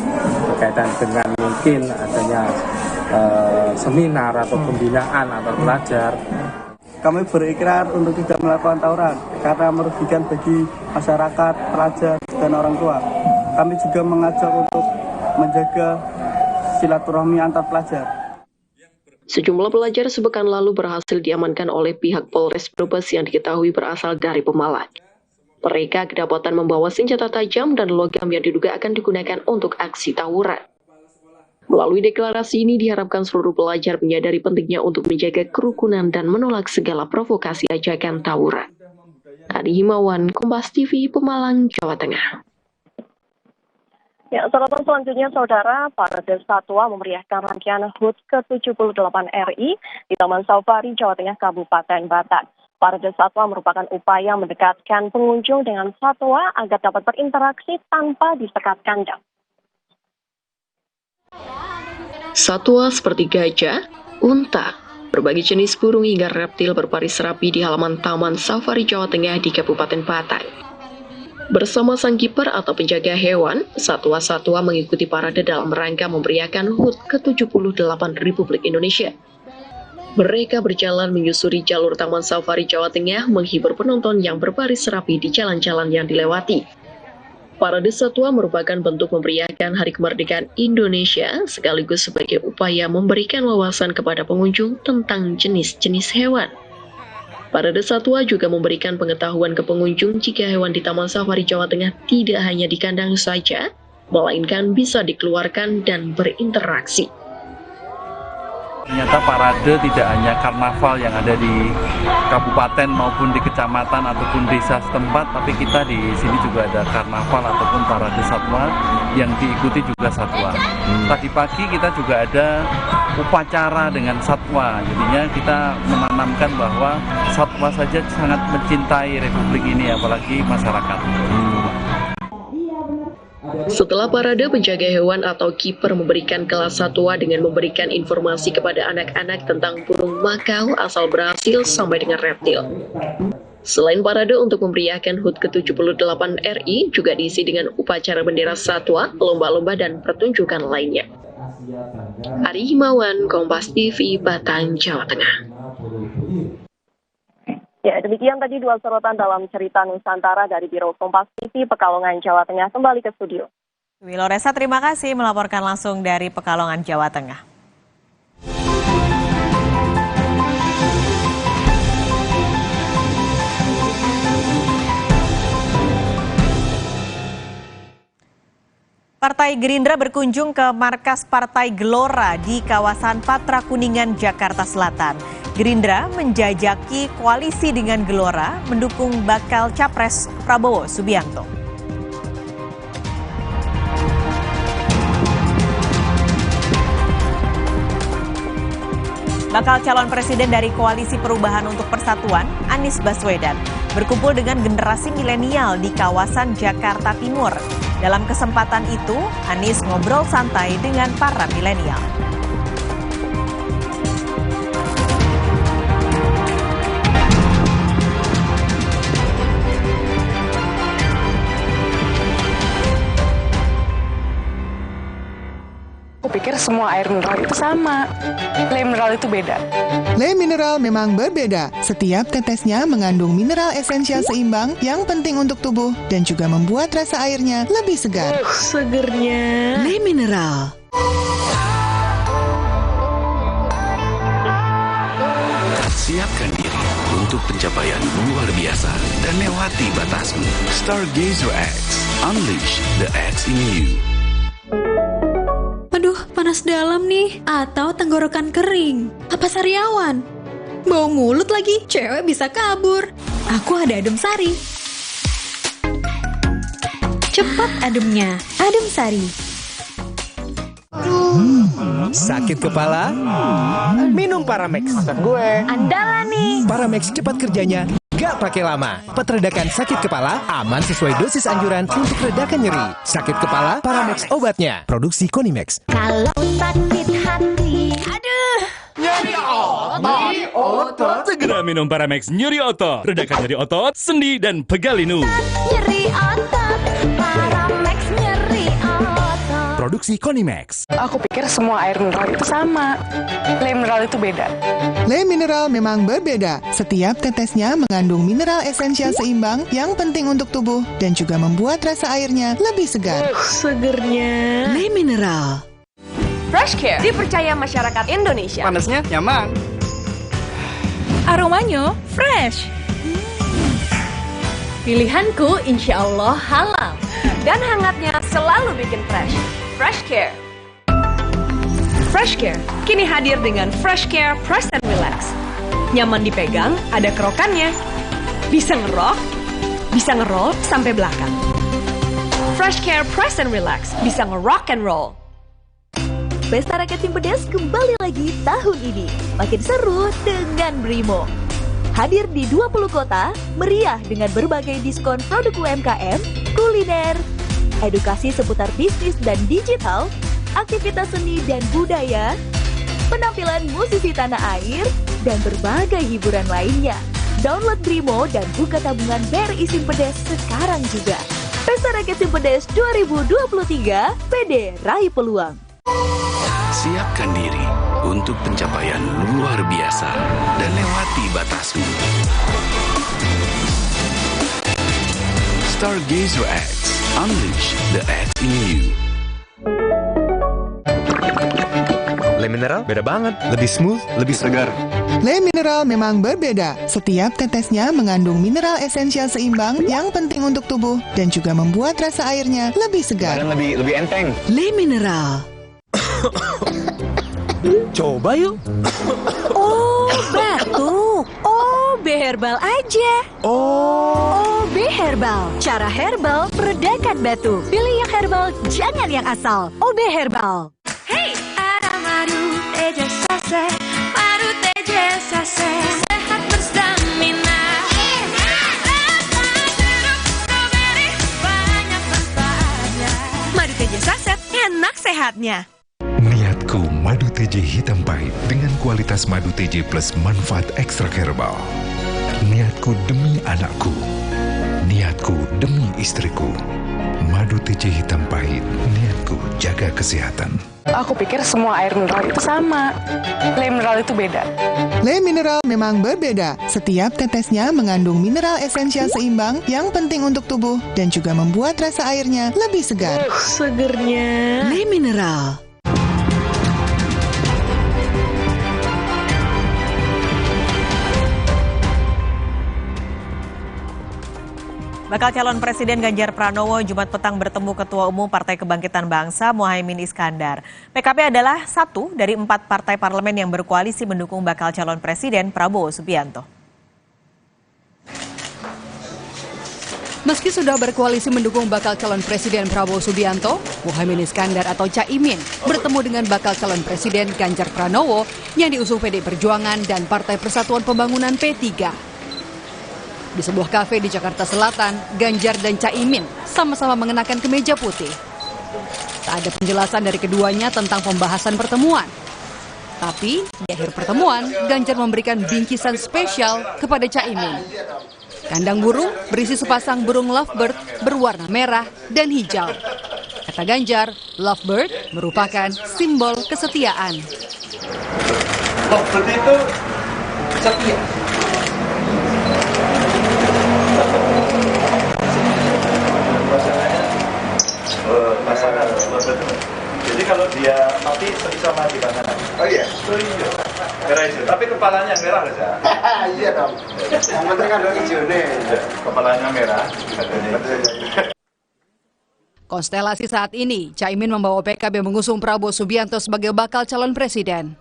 S5: berkaitan dengan mungkin adanya seminar atau pembinaan antar pelajar.
S16: Kami berikrar untuk tidak melakukan tawuran karena merugikan bagi masyarakat, pelajar, dan orang tua. Kami juga mengajak untuk menjaga silaturahmi antar pelajar.
S4: Sejumlah pelajar sepekan lalu berhasil diamankan oleh pihak Polres Brebes yang diketahui berasal dari Pemalang. Mereka kedapatan membawa senjata tajam dan logam yang diduga akan digunakan untuk aksi tawuran. Melalui deklarasi ini diharapkan seluruh pelajar menyadari pentingnya untuk menjaga kerukunan dan menolak segala provokasi ajakan tawuran. Adi Himawan, Kompas TV, Pemalang, Jawa Tengah.
S3: Ya, sorotan selanjutnya, saudara, Parade Satwa memeriahkan rangkaian HUT ke-78 RI di Taman Safari, Jawa Tengah, Kabupaten Batang. Parade Satwa merupakan upaya mendekatkan pengunjung dengan satwa agar dapat berinteraksi tanpa disekat kandang.
S4: Satwa seperti gajah, unta, berbagai jenis burung hingga reptil berbaris rapi di halaman Taman Safari Jawa Tengah di Kabupaten Batang. Bersama sang kiper atau penjaga hewan, satwa-satwa mengikuti parade dalam rangka memeriahkan HUT ke-78 Republik Indonesia. Mereka berjalan menyusuri jalur Taman Safari Jawa Tengah menghibur penonton yang berbaris rapi di jalan-jalan yang dilewati. Parade Satwa merupakan bentuk memeriahkan Hari Kemerdekaan Indonesia sekaligus sebagai upaya memberikan wawasan kepada pengunjung tentang jenis-jenis hewan. Parade Satwa juga memberikan pengetahuan ke pengunjung jika hewan di Taman Safari Jawa Tengah tidak hanya di kandang saja, melainkan bisa dikeluarkan dan berinteraksi.
S13: Ternyata parade tidak hanya karnaval yang ada di kabupaten maupun di kecamatan ataupun desa setempat, tapi kita di sini juga ada karnaval ataupun parade satwa yang diikuti juga satwa. Tadi pagi kita juga ada upacara dengan satwa, jadinya kita menanamkan bahwa satwa saja sangat mencintai Republik ini, apalagi masyarakat.
S4: Setelah parade, penjaga hewan atau kiper memberikan kelas satwa dengan memberikan informasi kepada anak-anak tentang burung makau asal Brasil sampai dengan reptil. Selain parade untuk memeriahkan HUT ke-78 RI, juga diisi dengan upacara bendera satwa, lomba-lomba, dan pertunjukan lainnya. Ari Himawan, Kompas TV, Batang, Jawa Tengah.
S3: Ya, demikian tadi dua sorotan dalam cerita Nusantara dari Biro Kompas TV Pekalongan, Jawa Tengah. Kembali ke studio.
S26: Wiloresa, terima kasih melaporkan langsung dari Pekalongan, Jawa Tengah. Partai Gerindra berkunjung ke markas Partai Gelora di kawasan Patra Kuningan, Jakarta Selatan. Gerindra menjajaki koalisi dengan Gelora mendukung bakal Capres Prabowo Subianto. Bakal calon presiden dari Koalisi Perubahan untuk Persatuan, Anies Baswedan, berkumpul dengan generasi milenial di kawasan Jakarta Timur. Dalam kesempatan itu, Anies ngobrol santai dengan para milenial.
S1: Aku pikir semua air mineral itu sama. Le mineral itu beda.
S2: Le mineral memang berbeda. Setiap tetesnya mengandung mineral esensial seimbang yang penting untuk tubuh dan juga membuat rasa airnya lebih segar.
S14: Segernya Le mineral.
S21: Siapkan diri untuk pencapaian luar biasa dan lewati batasmu. Stargazer X. Unleash the X in you.
S10: Aduh, panas dalam nih. Atau tenggorokan kering. Apa sariawan? Bau mulut lagi, cewek bisa kabur. Aku ada adem sari. Cepat ademnya, adem sari.
S11: Sakit kepala? Minum Paramex.
S24: Gue andalan nih.
S11: Paramex cepat kerjanya, gak pakai lama. Peredakan sakit kepala aman sesuai dosis anjuran untuk redakan nyeri. Sakit kepala, Paramex obatnya. Produksi Konimex.
S20: Kalau sakit hati,
S24: aduh,
S11: nyeri otot.
S6: Segera minum Paramex nyeri otot. Redakan nyeri otot, sendi dan pegal linu.
S20: nyeri otot, Paramex nyeri otot.
S11: Produksi Konimex.
S1: Aku pikir semua air mineral itu sama. Le mineral itu beda.
S2: Le mineral memang berbeda. Setiap tetesnya mengandung mineral esensial seimbang yang penting untuk tubuh dan juga membuat rasa airnya lebih segar.
S14: Segernya Le mineral.
S24: Fresh Care dipercaya masyarakat Indonesia.
S16: Panasnya nyaman.
S24: Aromanya fresh. Pilihanku insya Allah halal. Dan hangatnya selalu bikin fresh. Fresh Care. Fresh Care kini hadir dengan Fresh Care Press and Relax. Nyaman dipegang, ada kerokannya. Bisa ngerok, bisa ngeroll sampai belakang. Fresh Care Press and Relax bisa ngerock and roll.
S20: Pesta Rakyat Tim Pedas kembali lagi tahun ini. Makin seru dengan Brimo. Hadir di 20 kota, meriah dengan berbagai diskon produk UMKM, kuliner, edukasi seputar bisnis dan digital, aktivitas seni dan budaya, penampilan musisi tanah air, dan berbagai hiburan lainnya. Download Brimo dan buka tabungan BRI SIM Pedas sekarang juga. Pesta Rakyat Tim Pedas 2023, PD raih peluang.
S21: Siapkan diri untuk pencapaian luar biasa dan lewati batasmu. Stargazer X. Unleash the X in you.
S9: Le mineral beda banget. Lebih smooth, lebih segar.
S2: Le mineral memang berbeda. Setiap tetesnya mengandung mineral esensial seimbang yang penting untuk tubuh dan juga membuat rasa airnya lebih segar.
S9: Dan lebih enteng.
S14: Le mineral.
S11: Coba yuk.
S20: Oh, batuk. OB Herbal aja. OB Herbal. Cara herbal meredakan batuk. Pilih yang herbal, jangan yang asal. OB Herbal.
S15: Hey, ada madu teja sase, madu teja sase, sehat berstamina. Banyak manfaatnya.
S24: Madu teja saset, enak sehatnya.
S7: Niatku madu TJ hitam pahit dengan kualitas madu TJ plus manfaat ekstrak herbal. Niatku demi anakku. Niatku demi istriku. Madu TJ hitam pahit, niatku jaga kesehatan.
S1: Aku pikir semua air mineral itu sama. Le mineral itu beda.
S2: Le mineral memang berbeda. Setiap tetesnya mengandung mineral esensial seimbang yang penting untuk tubuh dan juga membuat rasa airnya lebih segar.
S14: Segernya. Le mineral.
S26: Bakal calon Presiden Ganjar Pranowo Jumat petang bertemu Ketua Umum Partai Kebangkitan Bangsa Muhaimin Iskandar. PKB adalah satu dari 4 partai parlemen yang berkoalisi mendukung bakal calon Presiden Prabowo Subianto.
S8: Meski sudah berkoalisi mendukung bakal calon Presiden Prabowo Subianto, Muhaimin Iskandar atau Caimin bertemu dengan bakal calon Presiden Ganjar Pranowo yang diusung PDI Perjuangan dan Partai Persatuan Pembangunan P3. Di sebuah kafe di Jakarta Selatan, Ganjar dan Caimin sama-sama mengenakan kemeja putih. Tak ada penjelasan dari keduanya tentang pembahasan pertemuan. Tapi di akhir pertemuan, Ganjar memberikan bingkisan spesial kepada Caimin. Kandang burung berisi sepasang burung lovebird berwarna merah dan hijau. Kata Ganjar, lovebird merupakan simbol kesetiaan.
S27: Lovebird itu setia. Pasangan. Jadi kalau dia mati sama di pasangan. Oh iya. Oh iya. Merah hijau. Tapi kepalanya merah saja. Iya dong. Yang penting kan hijau nih. Kepalanya merah.
S8: Konstelasi saat ini, Caimin membawa PKB mengusung Prabowo Subianto sebagai bakal calon presiden.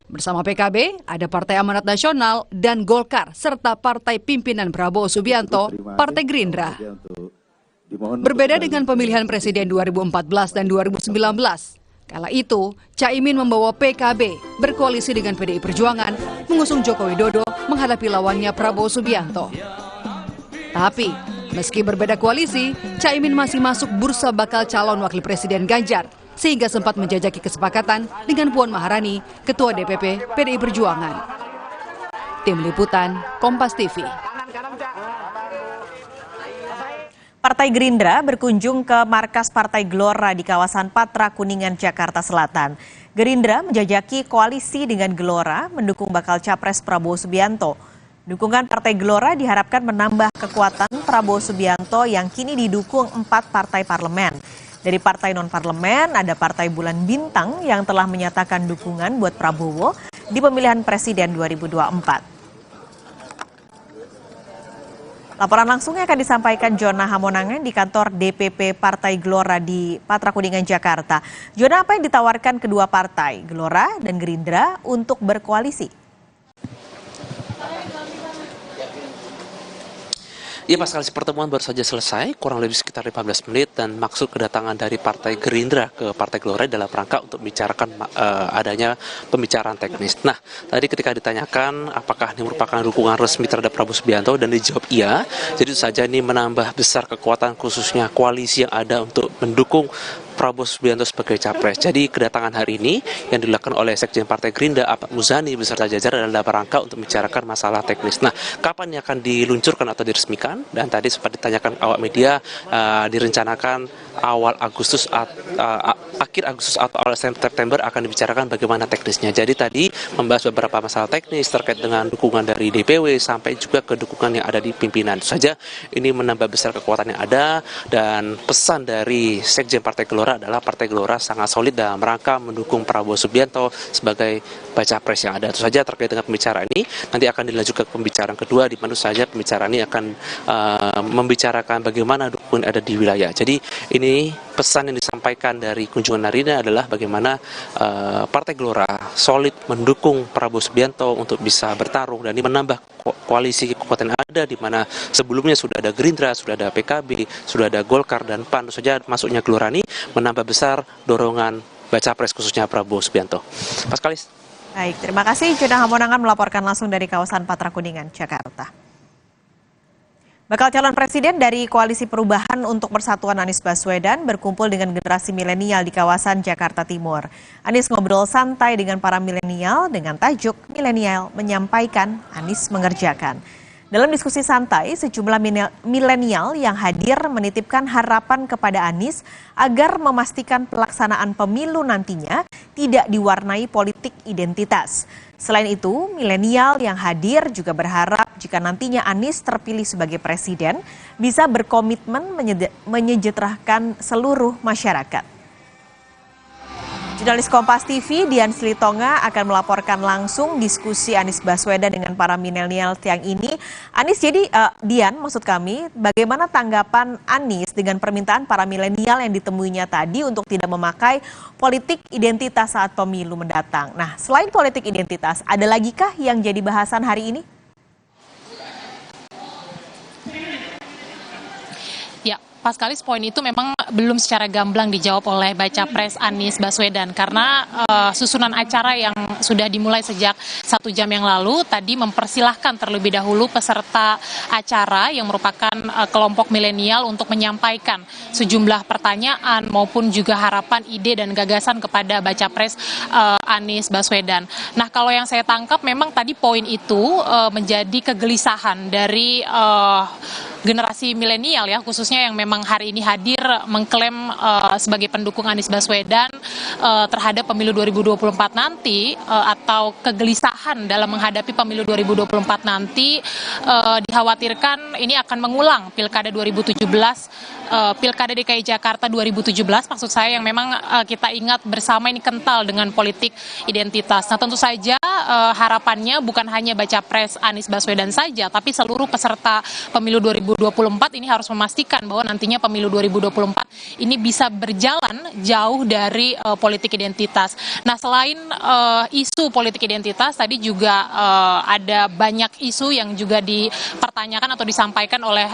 S8: Bersama PKB, ada Partai Amanat Nasional dan Golkar, serta Partai Pimpinan Prabowo Subianto, Partai Gerindra. Berbeda dengan pemilihan presiden 2014 dan 2019, kala itu Caimin membawa PKB berkoalisi dengan PDI Perjuangan mengusung Joko Widodo menghadapi lawannya Prabowo Subianto. Tapi, meski berbeda koalisi, Caimin masih masuk bursa bakal calon wakil presiden Ganjar, sehingga sempat menjajaki kesepakatan dengan Puan Maharani, Ketua DPP PDI Perjuangan. Tim Liputan, Kompas TV.
S26: Partai Gerindra berkunjung ke markas Partai Gelora di kawasan Patra Kuningan, Jakarta Selatan. Gerindra menjajaki koalisi dengan Gelora mendukung bakal Capres Prabowo Subianto. Dukungan Partai Gelora diharapkan menambah kekuatan Prabowo Subianto yang kini didukung 4 partai parlemen. Dari partai non-parlemen ada Partai Bulan Bintang yang telah menyatakan dukungan buat Prabowo di pemilihan presiden 2024. Laporan langsungnya akan disampaikan Jona Hamonangan di kantor DPP Partai Gelora di Patra Kuningan, Jakarta. Jona, apa yang ditawarkan kedua partai, Gelora dan Gerindra, untuk berkoalisi?
S17: Ya, Pascal, pertemuan baru saja selesai, kurang lebih sekitar 15 menit, dan maksud kedatangan dari Partai Gerindra ke Partai Gelora dalam rangka untuk membicarakan adanya pembicaraan teknis. Nah, tadi ketika ditanyakan apakah ini merupakan dukungan resmi terhadap Prabowo Subianto dan dijawab iya, jadi itu saja ini menambah besar kekuatan khususnya koalisi yang ada untuk mendukung Prabowo Subianto sebagai capres. Jadi kedatangan hari ini yang dilakukan oleh Sekjen Partai Gerindra Ahmad Muzani beserta jajaran dalam rangka untuk membicarakan masalah teknis. Nah, kapan ini akan diluncurkan atau diresmikan? Dan tadi sempat ditanyakan awak media, direncanakan awal Agustus, akhir Agustus atau awal September akan dibicarakan bagaimana teknisnya. Jadi tadi membahas beberapa masalah teknis terkait dengan dukungan dari DPW sampai juga ke dukungan yang ada di pimpinan. Itu saja ini menambah besar kekuatan yang ada, dan pesan dari Sekjen Partai Gelora adalah Partai Gelora sangat solid dalam rangka mendukung Prabowo Subianto sebagai baca pres yang ada. Itu saja terkait dengan pembicaraan ini. Nanti akan dilanjutkan ke pembicaraan kedua, di mana saja pembicaraan ini akan membicarakan bagaimana dukungan ada di wilayah. Jadi ini pesan yang disampaikan dari kunjungan hari ini adalah bagaimana Partai Gelora solid mendukung Prabowo Subianto untuk bisa bertarung, dan ini menambah koalisi kekuatan yang ada, di mana sebelumnya sudah ada Gerindra, sudah ada PKB, sudah ada Golkar dan PAN. Tentu saja masuknya Gelora ini menambah besar dorongan baca pres khususnya Prabowo Subianto. Paskalis.
S26: Baik, terima kasih. Jona Hamonangan melaporkan langsung dari kawasan Patra Kuningan, Jakarta. Bakal calon presiden dari Koalisi Perubahan untuk Persatuan Anies Baswedan berkumpul dengan generasi milenial di kawasan Jakarta Timur. Anies ngobrol santai dengan para milenial dengan tajuk "Milenial Menyampaikan, Anies Mengerjakan". Dalam diskusi santai, sejumlah milenial yang hadir menitipkan harapan kepada Anies agar memastikan pelaksanaan pemilu nantinya tidak diwarnai politik identitas. Selain itu, milenial yang hadir juga berharap jika nantinya Anies terpilih sebagai presiden bisa berkomitmen menyejahterakan seluruh masyarakat. Jurnalis Kompas TV Dian Silitonga akan melaporkan langsung diskusi Anies Baswedan dengan para milenial siang ini. Anies, jadi Dian, maksud kami, bagaimana tanggapan Anies dengan permintaan para milenial yang ditemuinya tadi untuk tidak memakai politik identitas saat pemilu mendatang? Nah, selain politik identitas, ada lagikah yang jadi bahasan hari ini?
S5: Ya, Paskalis, poin itu memang belum secara gamblang dijawab oleh baca pres Anies Baswedan karena susunan acara yang sudah dimulai sejak 1 jam yang lalu tadi mempersilahkan terlebih dahulu peserta acara yang merupakan kelompok milenial untuk menyampaikan sejumlah pertanyaan maupun juga harapan, ide dan gagasan kepada baca pres Anies Baswedan. Nah, kalau yang saya tangkap memang tadi poin itu menjadi kegelisahan dari generasi milenial ya, khususnya yang memang hari ini hadir mengklaim sebagai pendukung Anies Baswedan terhadap pemilu 2024 nanti atau kegelisahan dalam menghadapi pemilu 2024 nanti dikhawatirkan ini akan mengulang Pilkada 2017, Pilkada DKI Jakarta 2017 maksud saya yang memang kita ingat bersama ini kental dengan politik identitas. Nah, tentu saja harapannya bukan hanya baca pres Anies Baswedan saja, tapi seluruh peserta pemilu 2024 ini harus memastikan bahwa nantinya pemilu 2024 ini bisa berjalan jauh dari politik identitas. Nah, selain isu politik identitas, tadi juga ada banyak isu yang juga dipertanyakan atau disampaikan oleh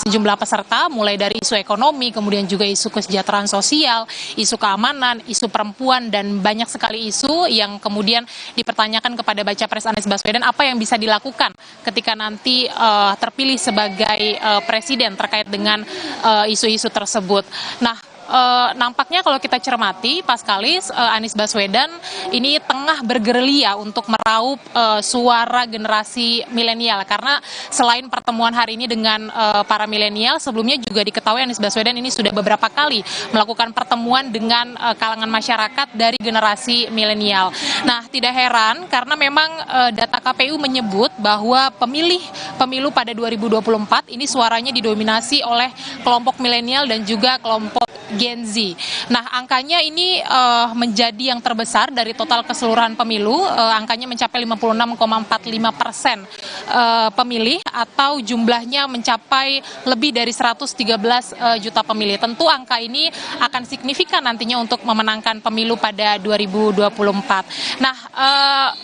S5: sejumlah peserta, mulai dari isu ekonomi, kemudian juga isu kesejahteraan sosial, isu keamanan, isu perempuan, dan banyak sekali isu yang kemudian dipertanyakan kepada baca pres Anies Baswedan apa yang bisa dilakukan ketika nanti terpilih sebagai presiden terkait dengan isu-isu tersebut. Nah, nampaknya kalau kita cermati, Paskalis, Anies Baswedan ini tengah bergerilya untuk meraup suara generasi milenial karena selain pertemuan hari ini dengan para milenial, sebelumnya juga diketahui Anies Baswedan ini sudah beberapa kali melakukan pertemuan dengan kalangan masyarakat dari generasi milenial. Nah, tidak heran karena memang data KPU menyebut bahwa pemilu pada 2024 ini suaranya didominasi oleh kelompok milenial dan juga kelompok Gen Z. Nah, angkanya ini menjadi yang terbesar dari total keseluruhan pemilu. Angkanya mencapai 56,45% pemilih atau jumlahnya mencapai lebih dari 113 juta pemilih. Tentu angka ini akan signifikan nantinya untuk memenangkan pemilu pada 2024. Nah,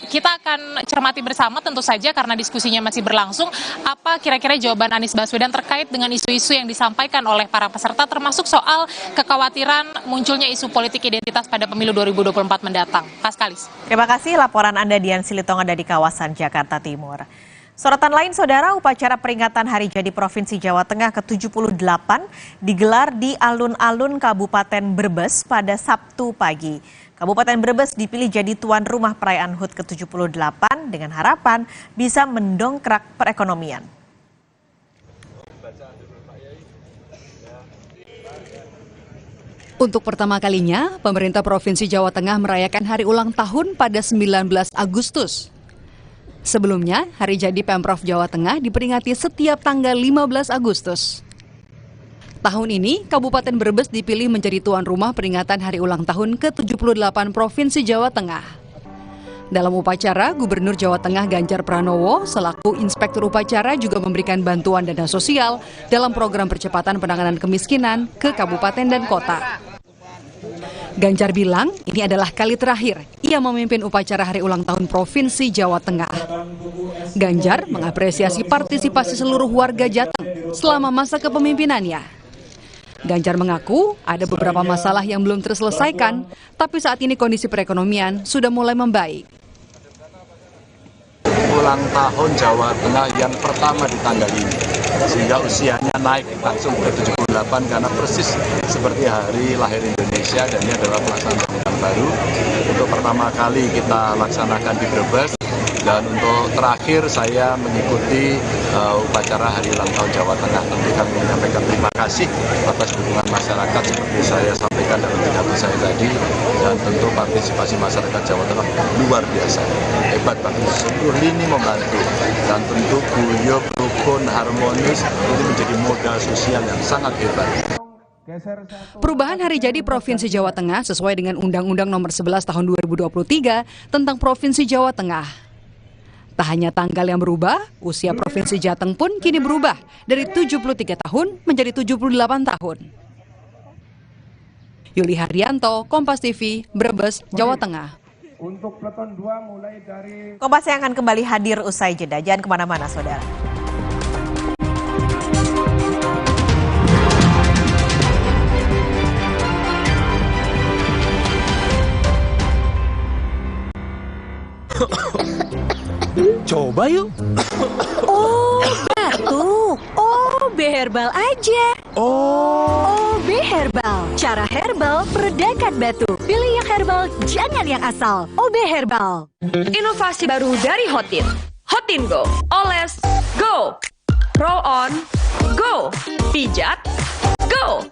S5: kita akan cermati bersama tentu saja karena diskusinya masih berlangsung. Apa kira-kira jawaban Anies Baswedan terkait dengan isu-isu yang disampaikan oleh para peserta termasuk soal kekhawatiran munculnya isu politik identitas pada pemilu 2024 mendatang. Paskalis.
S26: Terima kasih laporan Anda Dian Silitonga dari kawasan Jakarta Timur. Sorotan lain, saudara, upacara peringatan Hari Jadi Provinsi Jawa Tengah ke-78 digelar di alun-alun Kabupaten Brebes pada Sabtu pagi. Kabupaten Brebes dipilih jadi tuan rumah perayaan HUT ke-78 dengan harapan bisa mendongkrak perekonomian.
S8: Untuk pertama kalinya, pemerintah Provinsi Jawa Tengah merayakan hari ulang tahun pada 19 Agustus. Sebelumnya, Hari Jadi Pemprov Jawa Tengah diperingati setiap tanggal 15 Agustus. Tahun ini, Kabupaten Brebes dipilih menjadi tuan rumah peringatan hari ulang tahun ke-78 Provinsi Jawa Tengah. Dalam upacara, Gubernur Jawa Tengah Ganjar Pranowo selaku Inspektur Upacara juga memberikan bantuan dana sosial dalam program percepatan penanganan kemiskinan ke kabupaten dan kota. Ganjar bilang ini adalah kali terakhir ia memimpin upacara hari ulang tahun Provinsi Jawa Tengah. Ganjar mengapresiasi partisipasi seluruh warga Jateng selama masa kepemimpinannya. Ganjar mengaku ada beberapa masalah yang belum terselesaikan, tapi saat ini kondisi perekonomian sudah mulai membaik.
S12: Ulang tahun Jawa Tengah yang pertama di tanggal ini, sehingga usianya naik langsung ke 78 karena persis seperti hari lahir Indonesia dan ini adalah pelaksanaan tahun baru. Untuk pertama kali kita laksanakan di Brebes dan untuk terakhir saya mengikuti upacara Hari Ulang Tahun Jawa Tengah. Tentu kami menyampaikan terima kasih atas dukungan masyarakat seperti saya sampaikan dalam pidato saya tadi, dan tentu partisipasi masyarakat Jawa Tengah luar biasa, hebat banget, seluruh lini membantu, dan tentu guyup, rukun, harmonis ini menjadi modal sosial yang sangat hebat.
S8: Perubahan hari jadi Provinsi Jawa Tengah sesuai dengan Undang-Undang Nomor 11 Tahun 2023 tentang Provinsi Jawa Tengah. Tak hanya tanggal yang berubah, usia Provinsi Jateng pun kini berubah dari 73 tahun menjadi 78 tahun. Yuli Hardianto, Kompas TV, Brebes, Jawa Tengah.
S4: Untuk peleton 2 mulai dari...
S26: Kompas yang akan kembali hadir usai jeda. Jangan kemana-mana, saudara.
S11: Coba yuk.
S20: Oh, batuk. OB Herbal aja. OB Herbal. Cara herbal meredakan batuk. Pilih yang herbal, jangan yang asal. OB Herbal.
S24: Inovasi baru dari Hotin. Hotin Go. Oles, go. Roll on, go. Pijat, go.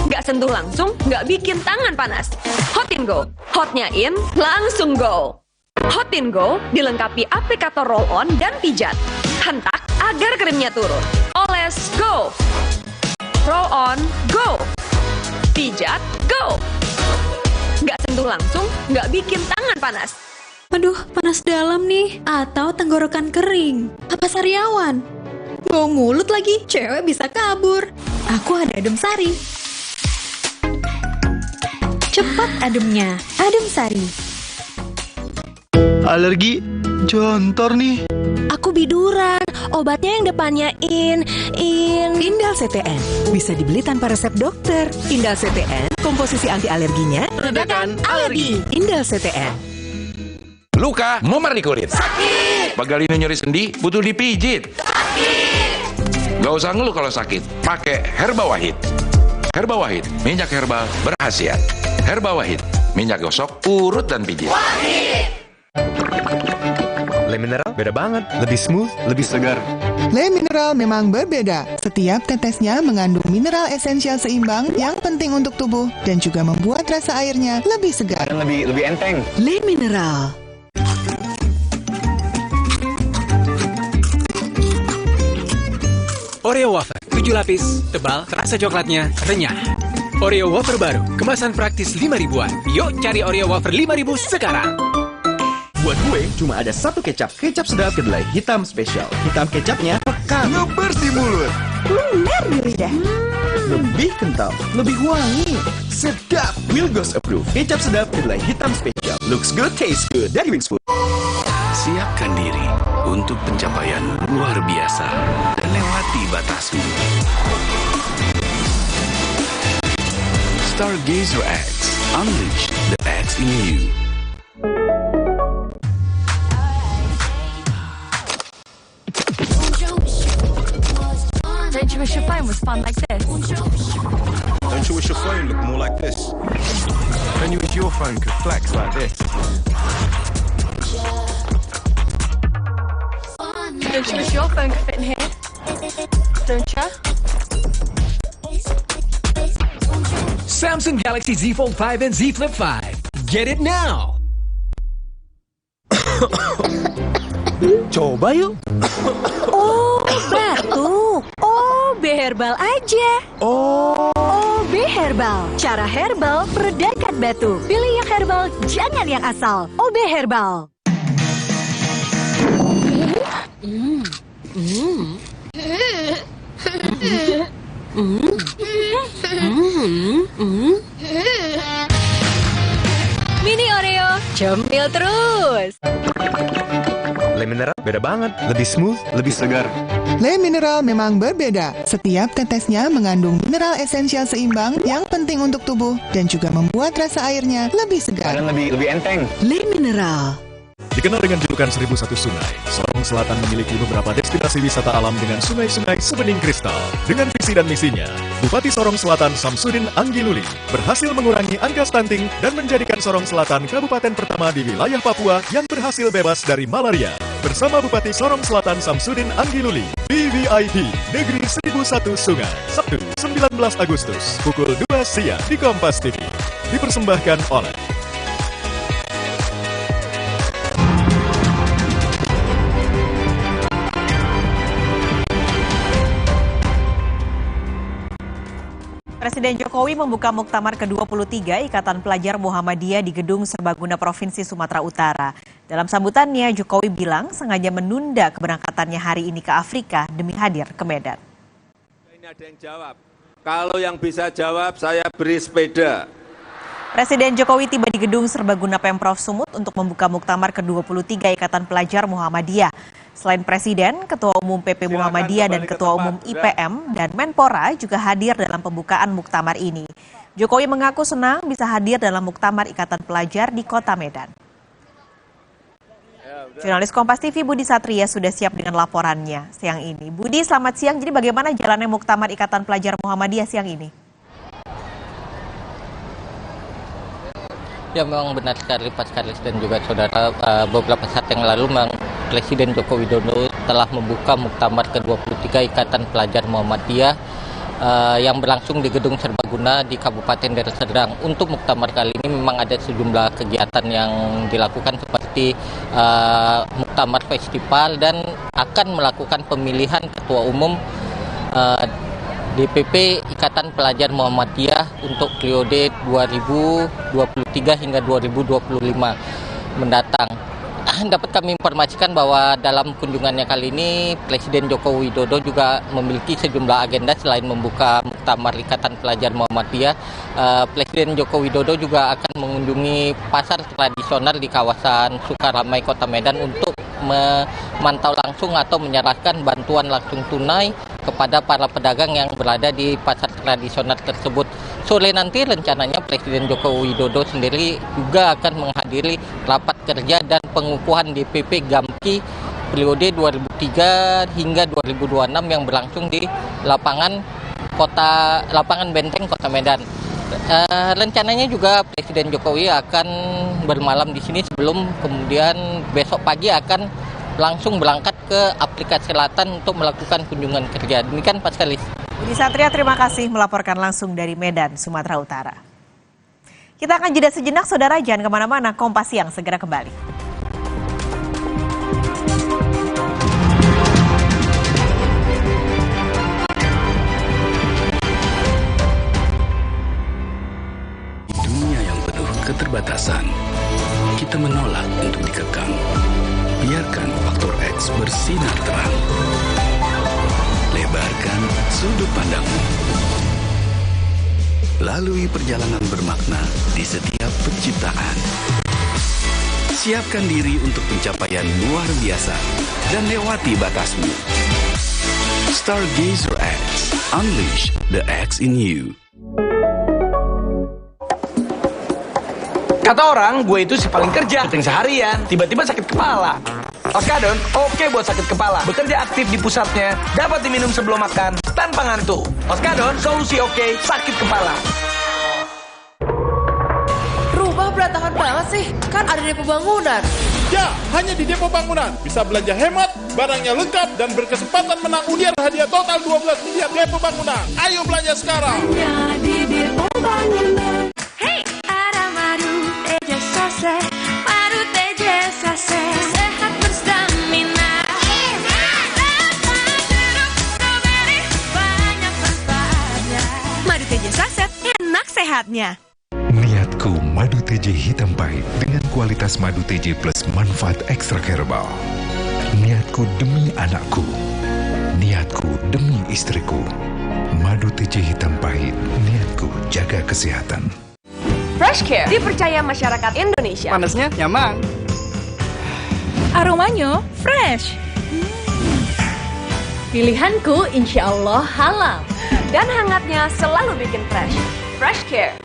S24: Nggak sentuh langsung, nggak bikin tangan panas. Hotin Go. Hotnya in, langsung go. Hotin Go dilengkapi aplikator roll-on dan pijat. Hentak agar krimnya turun. Oles, go. Roll-on, go. Pijat, go. Nggak sentuh langsung, nggak bikin tangan panas.
S10: Aduh, panas dalam nih. Atau tenggorokan kering. Apa sariawan? Bau mulut lagi, cewek bisa kabur. Aku ada adem sari. Cepat ademnya, adem sari.
S9: Alergi jontor nih.
S20: Aku biduran. Obatnya yang depannya
S13: Indal CTN. Bisa dibeli tanpa resep dokter. Indal CTN, komposisi anti alerginya
S21: Redakan alergi.
S13: Indal CTN.
S21: Luka, memar di kulit. Sakit. Pegalinu nyeri sendi, butuh dipijit. Sakit. Gak usah ngeluh kalau sakit. Pakai Herba Wahid. Herba Wahid, minyak herbal berkhasiat. Herba Wahid, minyak gosok, urut dan pijit.
S9: Wahid. Le Mineral beda banget, lebih smooth, lebih segar.
S2: Le Mineral memang berbeda. Setiap tetesnya mengandung mineral esensial seimbang yang penting untuk tubuh dan juga membuat rasa airnya lebih segar.
S9: Dan lebih enteng.
S13: Le Mineral.
S11: Oreo wafer, 7 lapis, tebal, terasa coklatnya, renyah. Oreo wafer baru, kemasan praktis 5 ribuan. Yuk cari Oreo wafer 5.000 sekarang.
S18: Buat gue, cuma ada satu kecap. Kecap sedap kedelai hitam spesial. Hitam kecapnya pekat.
S9: Ngebers di mulut.
S18: Lumer di lidah. Lebih kental, lebih wangi. Sedap. Wilgos approve. Kecap sedap kedelai hitam spesial. Looks good, tastes good. Dari Wings Food.
S21: Siapkan diri untuk pencapaian luar biasa dan lewati batasmu. Stargazer X. Unleash the X in you.
S15: Don't you wish your phone was fun like this?
S19: Don't you wish your phone looked more like this? Don't you wish your phone could flex like this?
S15: Don't you wish your phone could fit in here? Don't you?
S11: Samsung Galaxy Z Fold 5 and Z Flip 5. Get it now! Coba yuk.
S20: Oh, batuk. OB Herbal aja. OB Herbal. Cara herbal meredakan batuk. Pilih yang herbal, jangan yang asal. OB Herbal. Mini Oreo, cemil terus.
S9: Le Mineral beda banget, lebih smooth, lebih segar.
S2: Le Mineral memang berbeda. Setiap tetesnya mengandung mineral esensial seimbang yang penting untuk tubuh dan juga membuat rasa airnya lebih segar.
S9: Dan lebih enteng.
S13: Le Mineral.
S22: Dikenal dengan julukan 1001 sungai, Sorong Selatan memiliki beberapa destinasi wisata alam dengan sungai-sungai sebening kristal. Dengan visi dan misinya, Bupati Sorong Selatan Samsudin Anggiluli berhasil mengurangi angka stunting dan menjadikan Sorong Selatan kabupaten pertama di wilayah Papua yang berhasil bebas dari malaria. bersama Bupati Sorong Selatan Samsudin Anggiluli. VVIP Negeri 1001 Sungai, Sabtu 19 Agustus pukul 2 siang di Kompas TV. Dipersembahkan oleh
S26: Presiden Jokowi membuka Muktamar ke-23 Ikatan Pelajar Muhammadiyah di Gedung Serbaguna Provinsi Sumatera Utara. Dalam sambutannya, Jokowi bilang sengaja menunda keberangkatannya hari ini ke Afrika demi hadir ke Medan.
S1: Ini ada yang jawab. Kalau yang bisa jawab, saya beri sepeda.
S26: Presiden Jokowi tiba di Gedung Serbaguna Pemprov Sumut untuk membuka Muktamar ke-23 Ikatan Pelajar Muhammadiyah. Selain Presiden, Ketua Umum PP Muhammadiyah dan Ketua Umum IPM dan Menpora juga hadir dalam pembukaan Muktamar ini. Jokowi mengaku senang bisa hadir dalam Muktamar Ikatan Pelajar di Kota Medan. Jurnalis Kompas TV Budi Satria sudah siap dengan laporannya siang ini. Budi, selamat siang. Jadi bagaimana jalannya Muktamar Ikatan Pelajar Muhammadiyah siang ini?
S3: Ya, memang benar sekali Pak Karis dan juga saudara, beberapa saat yang lalu Presiden Joko Widodo telah membuka Muktamar ke-23 Ikatan Pelajar Muhammadiyah yang berlangsung di Gedung Serbaguna di Kabupaten Deli Serdang. Untuk Muktamar kali ini memang ada sejumlah kegiatan yang dilakukan seperti Muktamar Festival dan akan melakukan pemilihan Ketua Umum DPP Ikatan Pelajar Muhammadiyah untuk periode 2023 hingga 2025 mendatang. Dapat kami informasikan bahwa dalam kunjungannya kali ini Presiden Joko Widodo juga memiliki sejumlah agenda selain membuka Muktamar Ikatan Pelajar Muhammadiyah. Presiden Joko Widodo juga akan mengunjungi pasar tradisional di kawasan Sukaramai, Kota Medan untuk memantau langsung atau menyerahkan bantuan langsung tunai kepada para pedagang yang berada di pasar tradisional tersebut. Sore nanti rencananya Presiden Joko Widodo sendiri juga akan menghadiri rapat kerja dan pengukuhan DPP Gamki periode 2003 hingga 2026 yang berlangsung di lapangan Benteng Kota Medan. Rencananya juga Presiden Jokowi akan bermalam di sini sebelum kemudian besok pagi akan langsung berangkat ke Afrika Selatan untuk melakukan kunjungan kerja. Demikian Pak Skalis.
S26: Budi Satria, terima kasih melaporkan langsung dari Medan, Sumatera Utara. Kita akan jeda sejenak, saudara, jangan kemana-mana. Kompas Siang segera kembali.
S6: Dunia yang penuh keterbatasan, kita menolak untuk dikekang. Biarkan faktor X bersinar terang. Lebarkan sudut pandangmu. Lalui perjalanan bermakna di setiap penciptaan. Siapkan diri untuk pencapaian luar biasa dan lewati batasmu. Stargazer X. Unleash the X in you.
S7: Kata orang, gue itu si paling kerja, syuting seharian, tiba-tiba sakit kepala. Oskadon, oke buat sakit kepala. Bekerja aktif di pusatnya, dapat diminum sebelum makan, tanpa ngantuk. Oskadon, solusi oke, sakit kepala.
S15: Rumah berantakan banget sih, kan ada Depo Bangunan.
S16: Ya, hanya di Depo Bangunan. Bisa belanja hemat, barangnya lengkap, dan berkesempatan menang undian hadiah total 12 miliar Depo Bangunan. Ayo belanja sekarang.
S15: Hanya di Depo Bangunan. Hey, ada madu teja sase, madu teja sase, sehat berstamina. Banyak manfaatnya. Madu teja saset, enak sehatnya.
S23: Niatku madu TJ hitam pahit dengan kualitas madu TJ plus manfaat ekstra herbal. Niatku demi anakku. Niatku demi istriku. Madu TJ hitam pahit, niatku jaga kesehatan.
S24: Fresh Care dipercaya masyarakat Indonesia.
S25: Panasnya nyaman.
S28: Aromanya fresh.
S24: Pilihanku insya Allah halal. Dan hangatnya selalu bikin fresh. Fresh Care.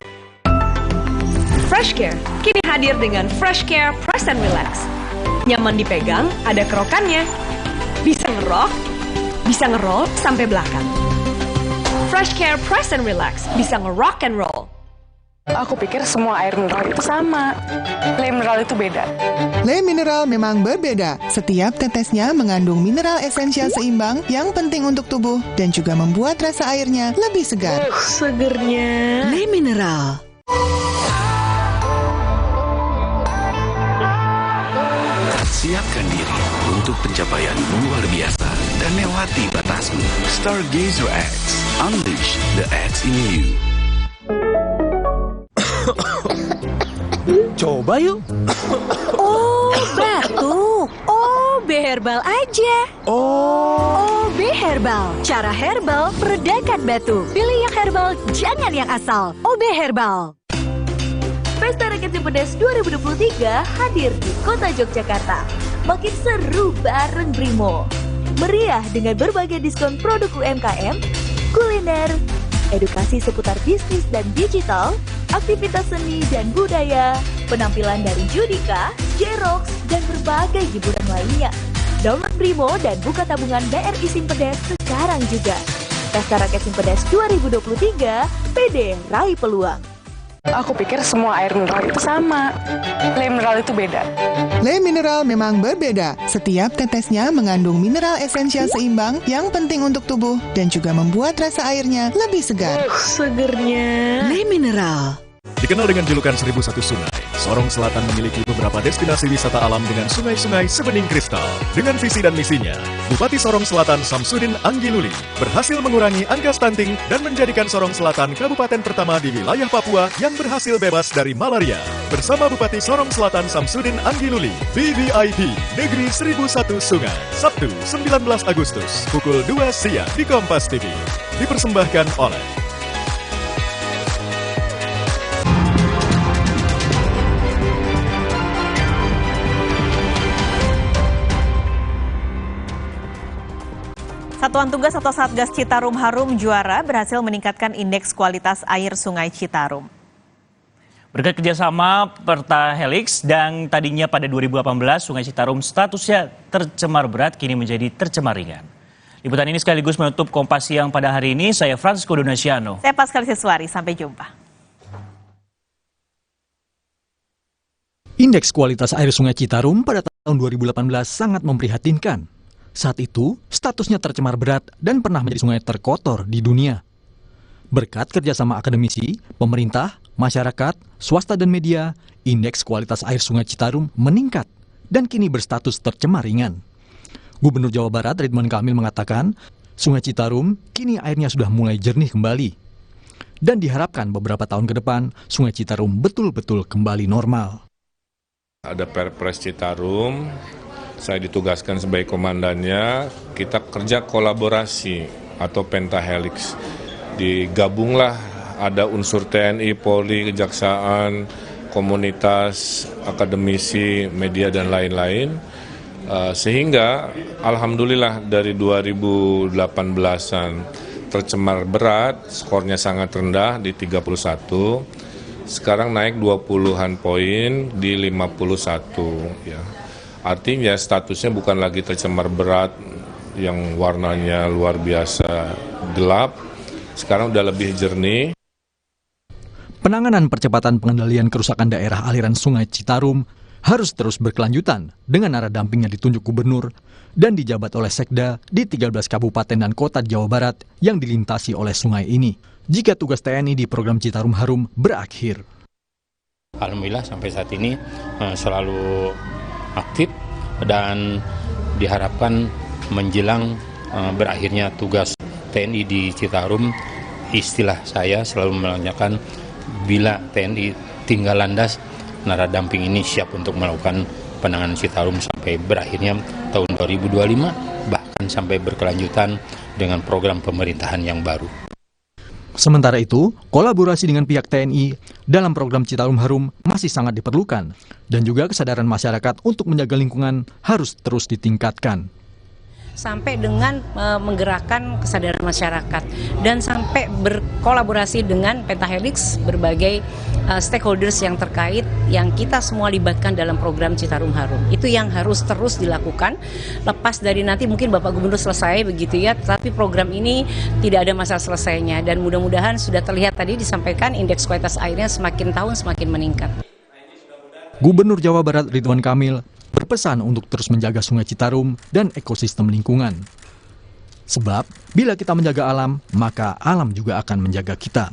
S24: Fresh Care kini hadir dengan Fresh Care Press and Relax. Nyaman dipegang, ada kerokannya. Bisa ngerok, bisa ngeroll sampai belakang. Fresh Care Press and Relax bisa ngerock and roll.
S5: Aku pikir semua air mineral itu sama. Le mineral itu beda.
S2: Le mineral memang berbeda. Setiap tetesnya mengandung mineral esensial seimbang yang penting untuk tubuh dan juga membuat rasa airnya lebih segar.
S13: Segernya. Le mineral.
S6: Siapkan diri untuk pencapaian luar biasa dan lewati batasmu. Stargazer X. Unleash the X in you.
S11: Coba yuk.
S20: Oh, batuk. OB Herbal aja. OB Herbal. Cara herbal meredakan batuk. Pilih yang herbal, jangan yang asal. OB Herbal.
S8: Pesta Rakyat Simpedes 2023 hadir di Kota Yogyakarta. Makin seru bareng Brimo. Meriah dengan berbagai diskon produk UMKM, kuliner, edukasi seputar bisnis dan digital, aktivitas seni dan budaya, penampilan dari Judika, Jerox, dan berbagai hiburan lainnya. Download Brimo dan buka tabungan BRI Simpedes sekarang juga. Pesta Rakyat Simpedes 2023, PD raih peluang.
S5: Aku pikir semua air mineral itu sama. Le mineral itu beda.
S2: Le mineral memang berbeda. Setiap tetesnya mengandung mineral esensial seimbang yang penting untuk tubuh dan juga membuat rasa airnya lebih segar.
S13: Segernya. Le mineral.
S22: Dikenal dengan julukan 1001 sungai, Sorong Selatan memiliki beberapa destinasi wisata alam dengan sungai-sungai sebening kristal. Dengan visi dan misinya, Bupati Sorong Selatan Samsudin Anggiluli berhasil mengurangi angka stunting dan menjadikan Sorong Selatan kabupaten pertama di wilayah Papua yang berhasil bebas dari malaria. Bersama Bupati Sorong Selatan Samsudin Anggiluli, VVIP Negeri 1001 Sungai, Sabtu 19 Agustus, pukul 2 siang di Kompas TV. Dipersembahkan oleh
S26: Satuan Tugas atau Satgas Citarum Harum Juara berhasil meningkatkan indeks kualitas air Sungai Citarum.
S12: Berkat kerjasama Pertahelix dan tadinya pada 2018 Sungai Citarum statusnya tercemar berat kini menjadi tercemar ringan. Liputan ini sekaligus menutup Kompas Siang pada hari ini. Saya Francisco Donasiano.
S26: Saya Pascal Siswari, sampai jumpa.
S14: Indeks kualitas air Sungai Citarum pada tahun 2018 sangat memprihatinkan. Saat itu, statusnya tercemar berat dan pernah menjadi sungai terkotor di dunia. Berkat kerjasama akademisi, pemerintah, masyarakat, swasta dan media, indeks kualitas air Sungai Citarum meningkat dan kini berstatus tercemar ringan. Gubernur Jawa Barat Ridwan Kamil mengatakan, Sungai Citarum kini airnya sudah mulai jernih kembali. Dan diharapkan beberapa tahun ke depan, Sungai Citarum betul-betul kembali normal.
S17: Ada Perpres Citarum, saya ditugaskan sebagai komandannya, kita kerja kolaborasi atau Pentahelix. Digabunglah ada unsur TNI, Polri, Kejaksaan, komunitas, akademisi, media dan lain-lain. Sehingga alhamdulillah dari 2018-an tercemar berat, skornya sangat rendah di 31. Sekarang naik 20-an poin di 51 ya. Artinya statusnya bukan lagi tercemar berat yang warnanya luar biasa gelap, sekarang udah lebih jernih.
S14: Penanganan percepatan pengendalian kerusakan daerah aliran Sungai Citarum harus terus berkelanjutan dengan arah dampingnya ditunjuk gubernur dan dijabat oleh Sekda di 13 kabupaten dan kota Jawa Barat yang dilintasi oleh sungai ini. Jika tugas TNI di program Citarum Harum berakhir.
S25: Alhamdulillah sampai saat ini selalu aktif dan diharapkan menjelang berakhirnya tugas TNI di Citarum, istilah saya selalu menanyakan bila TNI tinggal landas, Nara Damping ini siap untuk melakukan penanganan Citarum sampai berakhirnya tahun 2025, bahkan sampai berkelanjutan dengan program pemerintahan yang baru.
S14: Sementara itu, kolaborasi dengan pihak TNI dalam program Citarum Harum masih sangat diperlukan dan juga kesadaran masyarakat untuk menjaga lingkungan harus terus ditingkatkan.
S4: sampai dengan menggerakkan kesadaran masyarakat dan sampai berkolaborasi dengan Pentahelix berbagai stakeholders yang terkait yang kita semua libatkan dalam program Citarum Harum. Itu yang harus terus dilakukan lepas dari nanti mungkin Bapak Gubernur selesai begitu ya, tapi program ini tidak ada masa selesainya dan mudah-mudahan sudah terlihat tadi disampaikan indeks kualitas airnya semakin tahun semakin meningkat.
S14: Gubernur Jawa Barat Ridwan Kamil berpesan untuk terus menjaga Sungai Citarum dan ekosistem lingkungan. Sebab bila kita menjaga alam, maka alam juga akan menjaga kita.